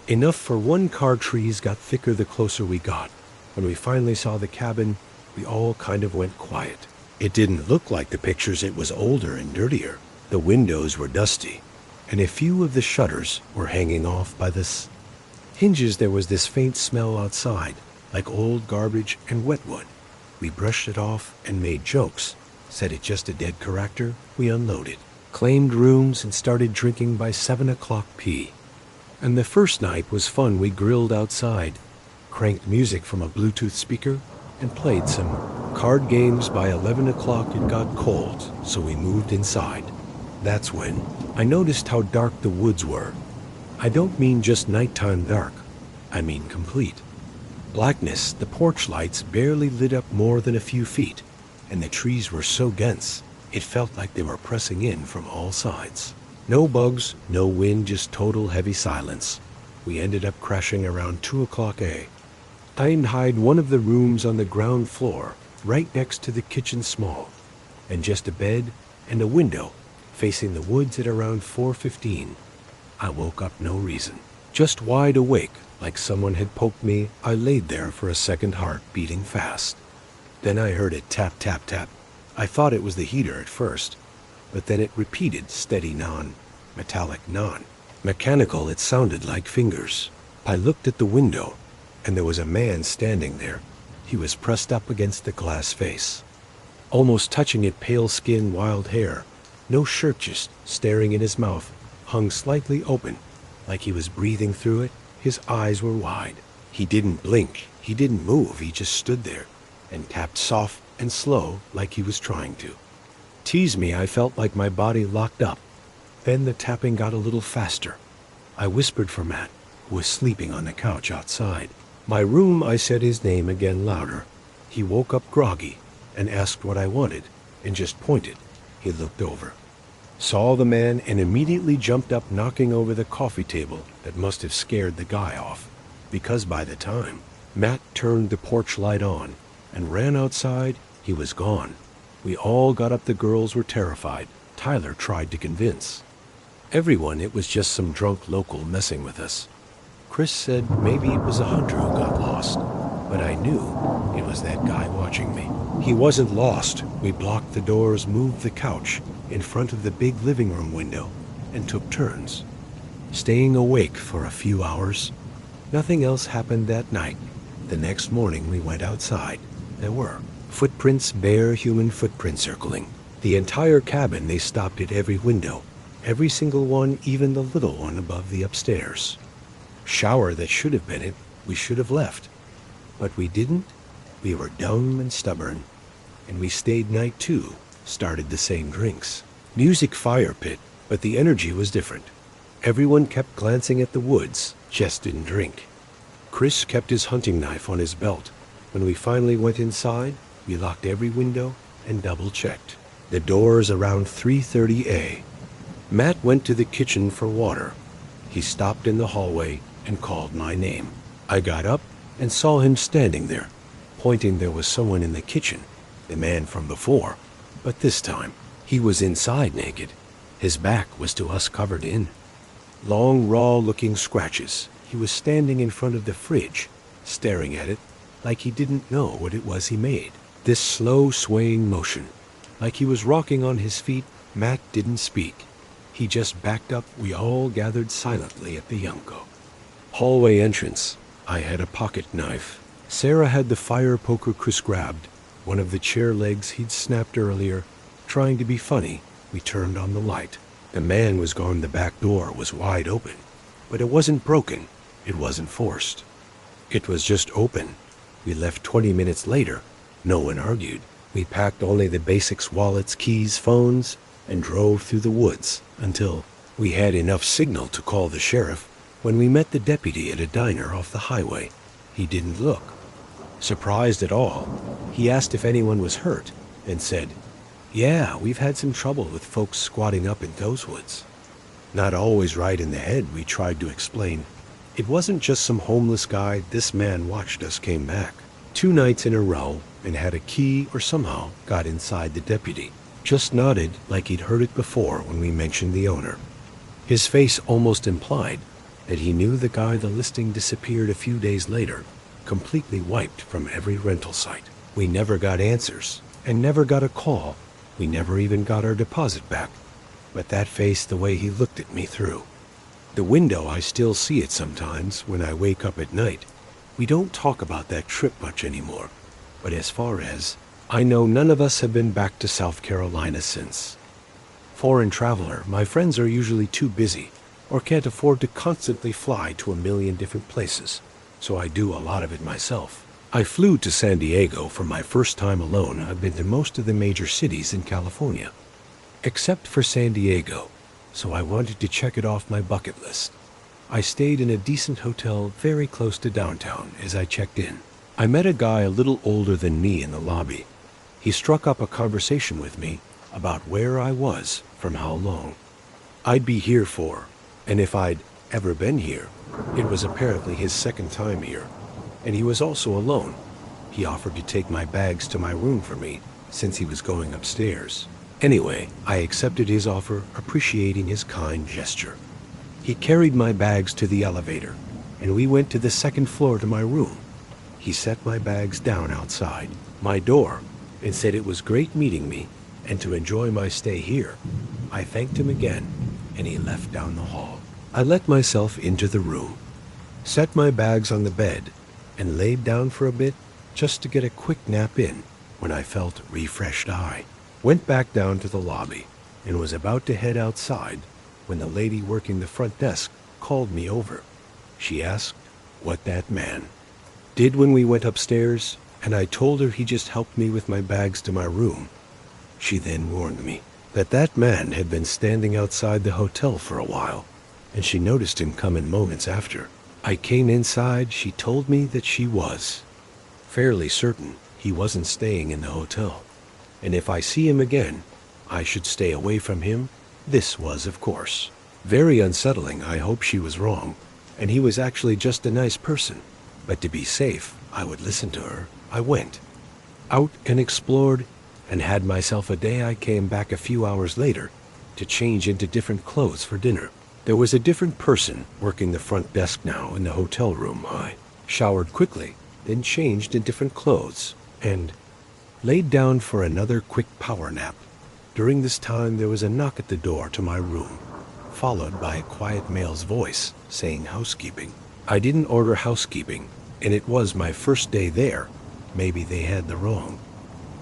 Enough for 1 car. Trees got thicker the closer we got. When we finally saw the cabin, we all kind of went quiet. It didn't look like the pictures. It was older and dirtier. The windows were dusty, and a few of the shutters were hanging off by the hinges. There was this faint smell outside, like old garbage and wet wood. We brushed it off and made jokes, said it just a dead character. We unloaded, claimed rooms, and started drinking by 7 o'clock p. And the first night was fun. We grilled outside, cranked music from a Bluetooth speaker, and played some card games. By 11 o'clock it got cold, so we moved inside. That's when I noticed how dark the woods were. I don't mean just nighttime dark, I mean complete blackness. The porch lights barely lit up more than a few feet, and the trees were so dense it felt like they were pressing in from all sides. No bugs, no wind, just total heavy silence. We ended up crashing around 2 o'clock a. I hid one of the rooms on the ground floor, right next to the kitchen, small, and just a bed and a window facing the woods. At around 4:15, I woke up, no reason, just wide awake, like someone had poked me. I laid there for a second, heart beating fast. Then I heard it tap, tap, tap. I thought it was the heater at first, but then it repeated, steady, non-metallic, non-mechanical. It sounded like fingers. I looked at the window, and there was a man standing there. He was pressed up against the glass face, almost touching it, pale skin, wild hair, no shirt, just staring, in his mouth hung slightly open, like he was breathing through it. His eyes were wide. He didn't blink, he didn't move, he just stood there and tapped soft and slow, like he was trying to tease me. I felt like my body locked up. Then the tapping got a little faster. I whispered for Matt, who was sleeping on the couch outside my room. I said his name again, louder. He woke up groggy and asked what I wanted, and just pointed. He looked over, saw the man, and immediately jumped up, knocking over the coffee table. That must have scared the guy off, because by the time Matt turned the porch light on and ran outside, he was gone. We all got up. The girls were terrified. Tyler tried to convince everyone it was just some drunk local messing with us. Chris said maybe it was a hunter who got lost, but I knew it was that guy watching me. He wasn't lost. We blocked the doors, moved the couch in front of the big living room window, and took turns staying awake for a few hours. Nothing else happened that night. The next morning we went outside. There were footprints, bare human footprints, circling the entire cabin. They stopped at every window, every single one, even the little one above the upstairs shower that should have been it. We should have left, but we didn't. We were dumb and stubborn, and we stayed. Night 2 started the same drinks, music, fire pit, but the energy was different. Everyone kept glancing at the woods, just didn't drink. Chris kept his hunting knife on his belt. When we finally went inside, we locked every window and double-checked the doors. Around 3:30 a. Matt went to the kitchen for water. He stopped in the hallway and called my name. I got up and saw him standing there, pointing. There was someone in the kitchen, the man from before, but this time he was inside, naked. His back was to us, covered in long, raw-looking scratches. He was standing in front of the fridge, staring at it like he didn't know what it was he made. This slow swaying motion, like he was rocking on his feet, Matt didn't speak. He just backed up. We all gathered silently at the Yunko. Hallway entrance. I had a pocket knife. Sarah had the fire poker Chris grabbed, one of the chair legs he'd snapped earlier. Trying to be funny, we turned on the light. The man was gone. The back door was wide open, but it wasn't broken. It wasn't forced. It was just open. We left 20 minutes later. No one argued. We packed only the basics: wallets, keys, phones, and drove through the woods until we had enough signal to call the sheriff. When we met the deputy at a diner off the highway, he didn't look surprised at all. He asked if anyone was hurt and said, "Yeah, we've had some trouble with folks squatting up in those woods." Not always right in the head, we tried to explain. It wasn't just some homeless guy. This man watched us came back 2 nights in a row and had a key, or somehow got inside. The deputy just nodded like he'd heard it before when we mentioned the owner. His face almost implied that he knew the guy. The listing disappeared a few days later, completely wiped from every rental site. We never got answers and never got a call. We never even got our deposit back. But that face, the way he looked at me through the window, I still see it sometimes when I wake up at night. We don't talk about that trip much anymore, but as far as I know, none of us have been back to South Carolina since. Foreign traveler, my friends are usually too busy or can't afford to constantly fly to a million different places, so I do a lot of it myself. I flew to San Diego for my first time alone. I've been to most of the major cities in California, except for San Diego, so I wanted to check it off my bucket list. I stayed in a decent hotel very close to downtown. As I checked in, I met a guy a little older than me in the lobby. He struck up a conversation with me about where I was, from how long I'd be here for, and if I'd ever been here. It was apparently his second time here, and he was also alone. He offered to take my bags to my room for me since he was going upstairs. Anyway, I accepted his offer, appreciating his kind gesture. He carried my bags to the elevator, and we went to the second floor to my room. He set my bags down outside my door and said it was great meeting me and to enjoy my stay here. I thanked him again, and he left down the hall. I let myself into the room, set my bags on the bed, and laid down for a bit just to get a quick nap in. When I felt refreshed, I went back down to the lobby and was about to head outside when the lady working the front desk called me over. She asked what that man did when we went upstairs, and I told her he just helped me with my bags to my room. She then warned me that that man had been standing outside the hotel for a while, and she noticed him coming moments after I came inside. She told me that she was fairly certain he wasn't staying in the hotel, and if I see him again, I should stay away from him. This was, of course, very unsettling. I hope she was wrong, and he was actually just a nice person. But to be safe, I would listen to her. I went out and explored and had myself a day. I came back a few hours later to change into different clothes for dinner. There was a different person working the front desk now in the hotel room. I showered quickly, then changed in different clothes and laid down for another quick power nap. During this time, there was a knock at the door to my room, followed by a quiet male's voice saying housekeeping. I didn't order housekeeping, and it was my first day there. Maybe they had the wrong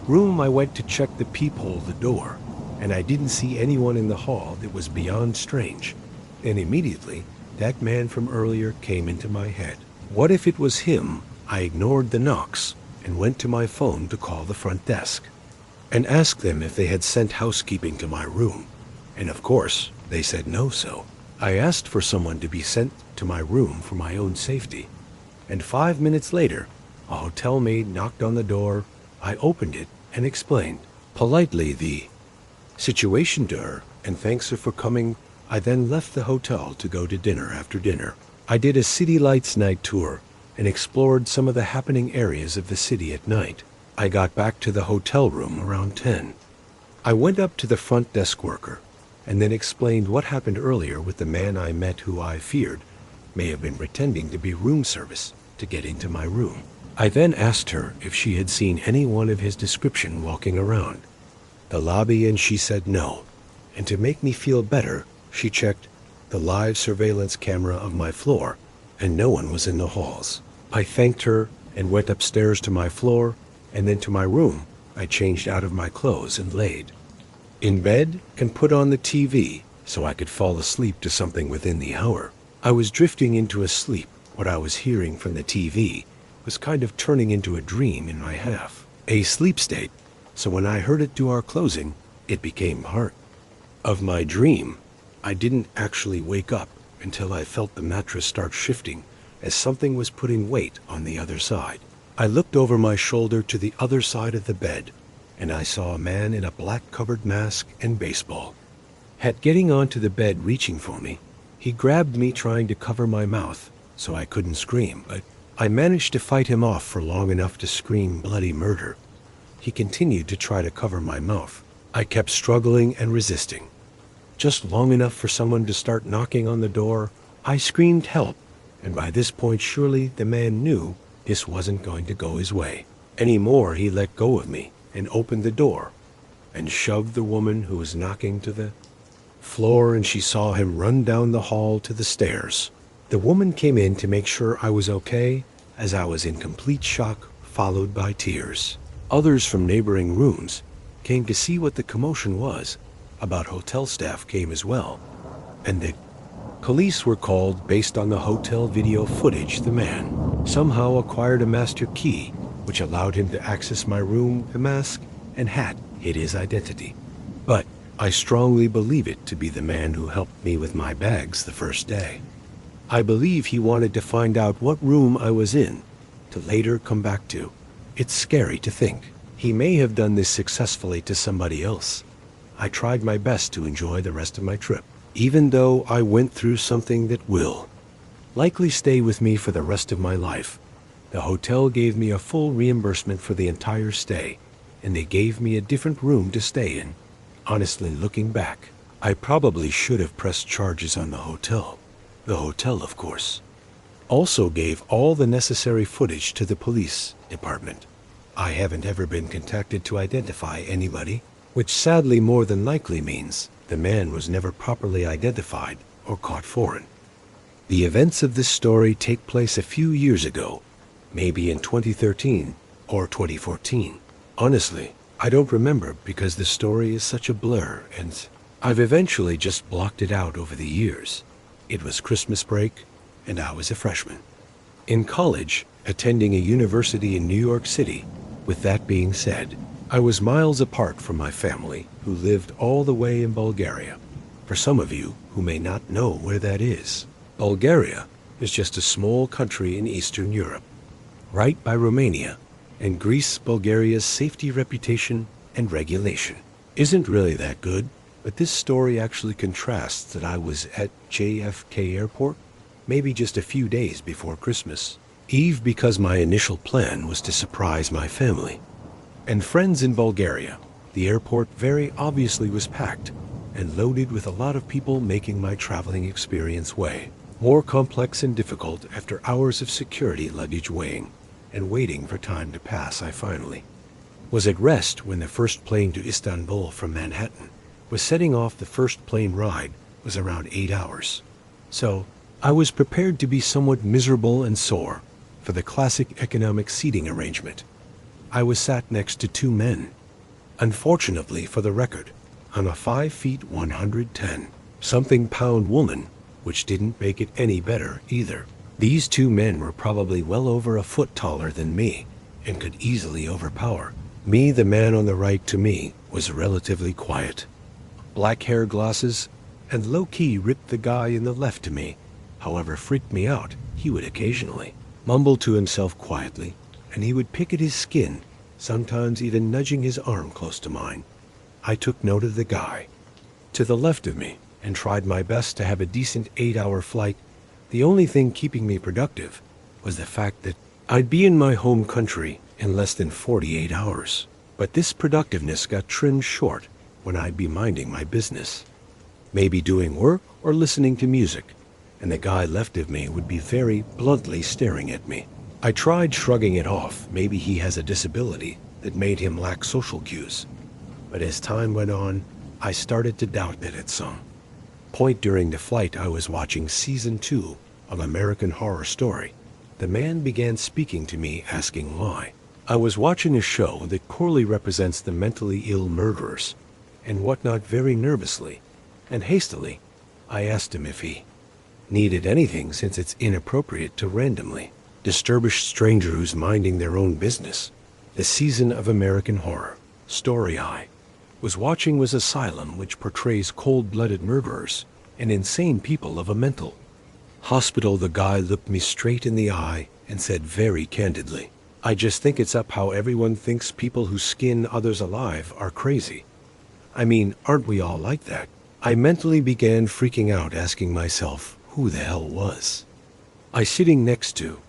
room. I went to check the peephole of the door, and I didn't see anyone in the hall. That was beyond strange. And immediately, that man from earlier came into my head. What if it was him? I ignored the knocks and went to my phone to call the front desk and ask them if they had sent housekeeping to my room. And of course, they said no, so I asked for someone to be sent to my room for my own safety. And 5 minutes later, a hotel maid knocked on the door. I opened it and explained politely the situation to her and thanks her for coming. I then left the hotel to go to dinner. After dinner, I did a City Lights night tour and explored some of the happening areas of the city at night. I got back to the hotel room around 10. I went up to the front desk worker and then explained what happened earlier with the man I met, who I feared may have been pretending to be room service to get into my room. I then asked her if she had seen anyone of his description walking around the lobby, and she said no. and to make me feel better, she checked the live surveillance camera of my floor, and no one was in the halls. I thanked her and went upstairs to my floor, and then to my room. I changed out of my clothes and laid in bed and put on the TV so I could fall asleep to something within the hour. I was drifting into a sleep. What I was hearing from the TV was kind of turning into a dream in my half, a sleep state. So when I heard it do our closing, it became part of my dream. I didn't actually wake up until I felt the mattress start shifting as something was putting weight on the other side. I looked over my shoulder to the other side of the bed, and I saw a man in a black-covered mask and baseball hat getting onto the bed, reaching for me. He grabbed me, trying to cover my mouth so I couldn't scream, but I managed to fight him off for long enough to scream bloody murder. He continued to try to cover my mouth. I kept struggling and resisting. Just long enough for someone to start knocking on the door. I screamed help, and by this point surely the man knew this wasn't going to go his way anymore. He let go of me and opened the door and shoved the woman who was knocking to the floor, and she saw him run down the hall to the stairs. The woman came in to make sure I was okay, as I was in complete shock, followed by tears. Others from neighboring rooms came to see what the commotion was. About hotel staff came as well, and the police were called based on the hotel video footage. The man somehow acquired a master key, which allowed him to access my room. The mask and hat hid his identity, but I strongly believe it to be the man who helped me with my bags the first day. I believe he wanted to find out what room I was in to later come back to. It's scary to think he may have done this successfully to somebody else. I tried my best to enjoy the rest of my trip, even though I went through something that will likely stay with me for the rest of my life. The hotel gave me a full reimbursement for the entire stay, and they gave me a different room to stay in. Honestly, looking back, I probably should have pressed charges on the hotel. The hotel, of course, also gave all the necessary footage to the police department. I haven't ever been contacted to identify anybody, which sadly more than likely means the man was never properly identified or caught foreign. The events of this story take place a few years ago, maybe in 2013 or 2014. Honestly, I don't remember because the story is such a blur, and I've eventually just blocked it out over the years. It was Christmas break, and I was a freshman in college, attending a university in New York City. With that being said, I was miles apart from my family, who lived all the way in Bulgaria. For some of you who may not know where that is, Bulgaria is just a small country in Eastern Europe, right by Romania and Greece. Bulgaria's safety reputation and regulation isn't really that good, but this story actually contrasts that I was at JFK Airport maybe just a few days before Christmas Eve, because my initial plan was to surprise my family and friends in Bulgaria. The airport very obviously was packed and loaded with a lot of people, making my traveling experience way more complex and difficult. After hours of security, luggage weighing, and waiting for time to pass, I finally was at rest when the first plane to Istanbul from Manhattan was setting off. The first plane ride was around 8 hours, so I was prepared to be somewhat miserable and sore. For the classic economic seating arrangement, I was sat next to two men. Unfortunately, for the record, I'm a 5 feet 110 something pound woman, which didn't make it any better either. These two men were probably well over a foot taller than me and could easily overpower me. The man on the right to me was relatively quiet, black hair, glasses, and low-key ripped. The guy in the left to me, however, freaked me out. He would occasionally mumble to himself quietly, and he would pick at his skin, sometimes even nudging his arm close to mine. I took note of the guy to the left of me and tried my best to have a decent 8-hour flight. The only thing keeping me productive was the fact that I'd be in my home country in less than 48 hours. But this productiveness got trimmed short when I'd be minding my business, maybe doing work or listening to music, and the guy left of me would be very bluntly staring at me. I tried shrugging it off. Maybe he has a disability that made him lack social cues. But as time went on, I started to doubt that at some point during the flight I was watching Season 2 of American Horror Story. The man began speaking to me, asking why. I was watching a show that poorly represents the mentally ill murderers and whatnot. Very nervously and hastily, I asked him if he needed anything, since it's inappropriate to randomly disturb a stranger who's minding their own business. The season of American Horror Story I was watching was Asylum, which portrays cold-blooded murderers and insane people of a mental hospital. The guy looked me straight in the eye and said very candidly, "I just think it's up how everyone thinks people who skin others alive are crazy. I mean, aren't we all like that?" I mentally began freaking out, asking myself who the hell was I sitting next to,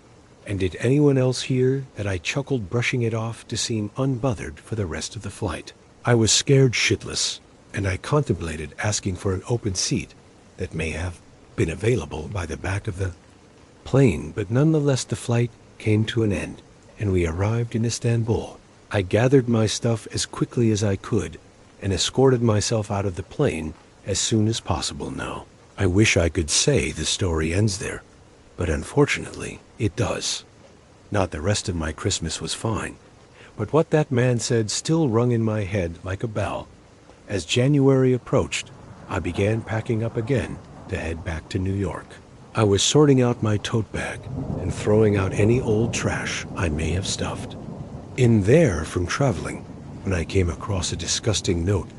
and did anyone else hear that? I chuckled, brushing it off to seem unbothered for the rest of the flight. I was scared shitless, and I contemplated asking for an open seat that may have been available by the back of the plane, but nonetheless the flight came to an end, and we arrived in Istanbul. I gathered my stuff as quickly as I could and escorted myself out of the plane as soon as possible. Now, I wish I could say the story ends there, but unfortunately it does. Not the rest of my Christmas was fine, but what that man said still rung in my head like a bell. As January approached, I began packing up again to head back to New York. I was sorting out my tote bag and throwing out any old trash I may have stuffed in there from traveling when I came across a disgusting note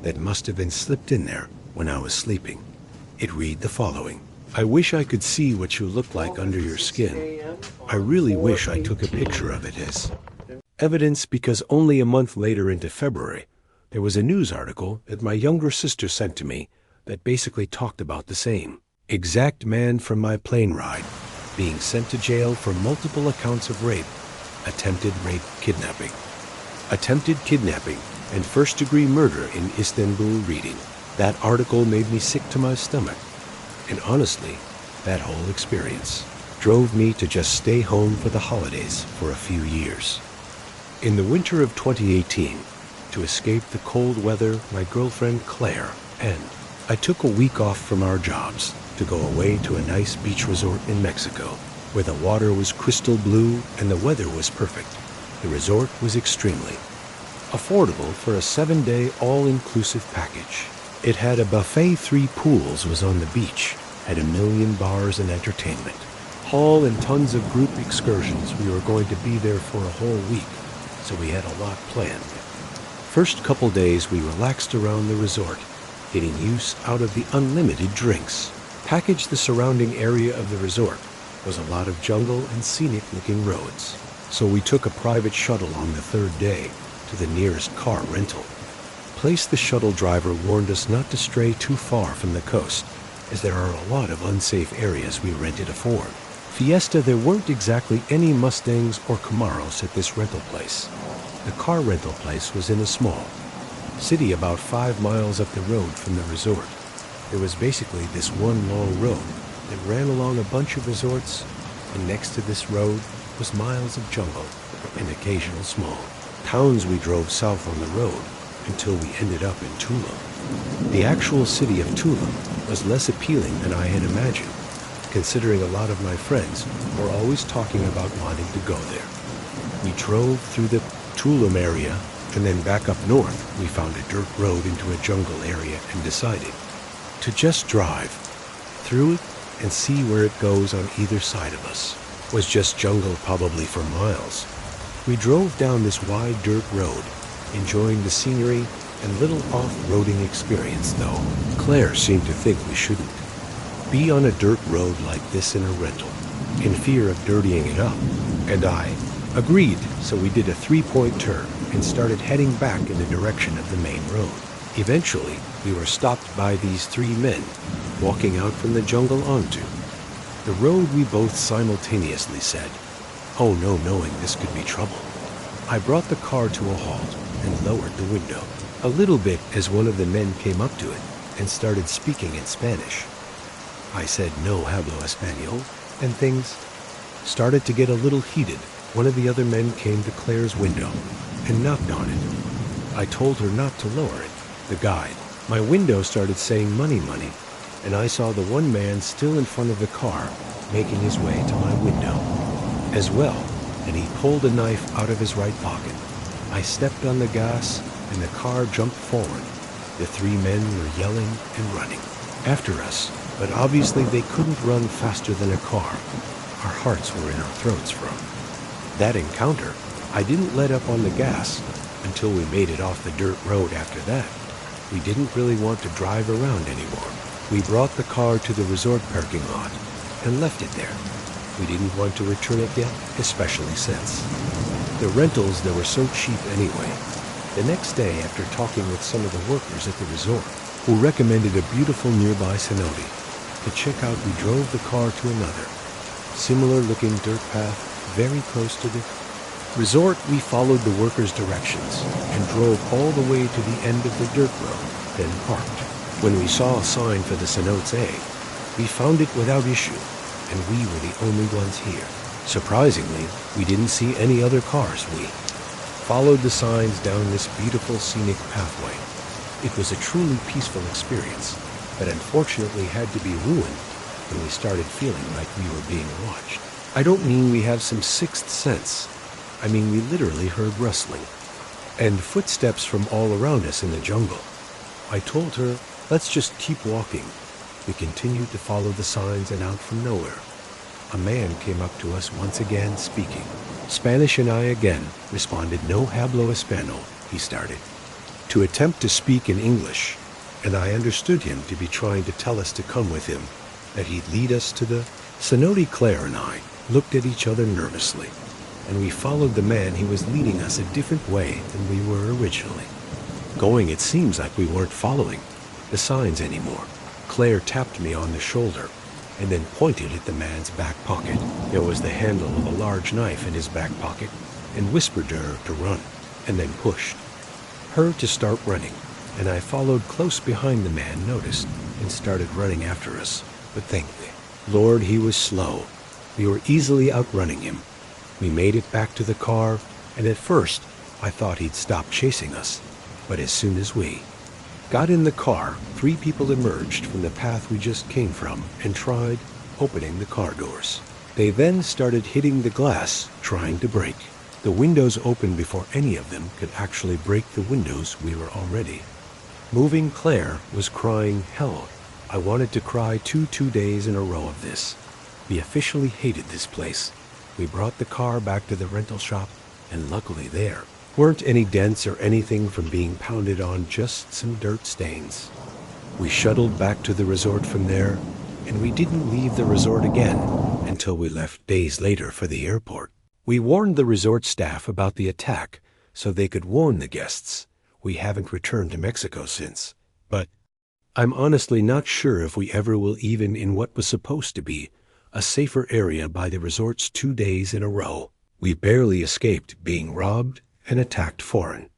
that must have been slipped in there when I was sleeping. It read the following: "I wish I could see what you look like under your skin. I really wish I took a picture of it as evidence, because only a month later, into February, there was a news article that my younger sister sent to me that basically talked about the same exact man from my plane ride being sent to jail for multiple accounts of rape, attempted kidnapping, and first-degree murder in Istanbul." Reading that article made me sick to my stomach, and honestly, that whole experience drove me to just stay home for the holidays for a few years. In the winter of 2018, to escape the cold weather, my girlfriend Claire and I took a week off from our jobs to go away to a nice beach resort in Mexico, where the water was crystal blue and the weather was perfect. The resort was extremely affordable for a 7-day all-inclusive package. It had a buffet, 3 pools, was on the beach, had 1 million bars and entertainment hall, and tons of group excursions. We were going to be there for a whole week, so we had a lot planned. First couple days we relaxed around the resort, getting use out of the unlimited drinks. Packaged the surrounding area of the resort was a lot of jungle and scenic-looking roads, so we took a private shuttle on the 3rd day to the nearest car rental place. The shuttle driver warned us not to stray too far from the coast, as there are a lot of unsafe areas. We rented a Ford Fiesta. There weren't exactly any Mustangs or Camaros at this rental place. The car rental place was in a small city about 5 miles up the road from the resort. There was basically this one long road that ran along a bunch of resorts, and next to this road was miles of jungle and occasional small towns. We drove south on the road until we ended up in Tula. The actual city of Tula was less appealing than I had imagined, considering a lot of my friends were always talking about wanting to go there. We drove through the Tulum area, and then back up north. We found a dirt road into a jungle area and decided to just drive through it and see where it goes. On either side of us was just jungle, probably for miles. We drove down this wide dirt road, enjoying the scenery and little off-roading experience, though Claire seemed to think we shouldn't be on a dirt road like this in a rental, in fear of dirtying it up, and I agreed. So we did a 3-point turn and started heading back in the direction of the main road. Eventually, we were stopped by these 3 men walking out from the jungle onto the road. We both simultaneously said, "Oh no," knowing this could be trouble. I brought the car to a halt and lowered the window a little bit as one of the men came up to it and started speaking in Spanish. I said no hablo español, and things started to get a little heated. One of the other men came to Claire's window and knocked on it. I told her not to lower it. The guide My window started saying money, money, and I saw the one man still in front of the car, making his way to my window as well, and he pulled a knife out of his right pocket. I stepped on the gas, and the car jumped forward. The three men were yelling and running after us, but obviously they couldn't run faster than a car. Our hearts were in our throats from that encounter. I didn't let up on the gas until we made it off the dirt road after that. We didn't really want to drive around anymore. We brought the car to the resort parking lot and left it there. We didn't want to return it yet, especially since the rentals there were so cheap anyway. The next day, after talking with some of the workers at the resort, who recommended a beautiful nearby cenote to check out, we drove the car to another similar-looking dirt path very close to the resort. We followed the workers' directions and drove all the way to the end of the dirt road, then parked. When we saw a sign for the cenote, we found it without issue, and we were the only ones here. Surprisingly, we didn't see any other cars. We followed the signs down this beautiful scenic pathway. It was a truly peaceful experience, but unfortunately had to be ruined when we started feeling like we were being watched. I don't mean we have some sixth sense. I mean we literally heard rustling and footsteps from all around us in the jungle. I told her, let's just keep walking. We continued to follow the signs, and out from nowhere, a man came up to us once again speaking Spanish, and I again responded, no hablo español, he started to attempt to speak in English, and I understood him to be trying to tell us to come with him, that he'd lead us to the cenote. Claire and I looked at each other nervously, and we followed the man. He was leading us a different way than we were originally going. It seems like we weren't following the signs anymore. Claire tapped me on the shoulder and then pointed at the man's back pocket. There was the handle of a large knife in his back pocket, and whispered to her to run, and then pushed her to start running. And I followed close behind. The man noticed and started running after us, but thank the Lord he was slow. We were easily outrunning him. We made it back to the car, and at first I thought he'd stop chasing us, but as soon as we got in the car, 3 people emerged from the path we just came from and tried opening the car doors. They then started hitting the glass, trying to break the windows open before any of them could actually break the windows. We were already moving. Claire was crying hell. I wanted to cry 2 days in a row of this. We officially hated this place. We brought the car back to the rental shop, and luckily there weren't any dents or anything from being pounded on, just some dirt stains. We shuttled back to the resort from there, and we didn't leave the resort again until we left days later for the airport. We warned the resort staff about the attack so they could warn the guests. We haven't returned to Mexico since, but I'm honestly not sure if we ever will, even in what was supposed to be a safer area by the resorts 2 days in a row. We barely escaped being robbed and attacked foreign.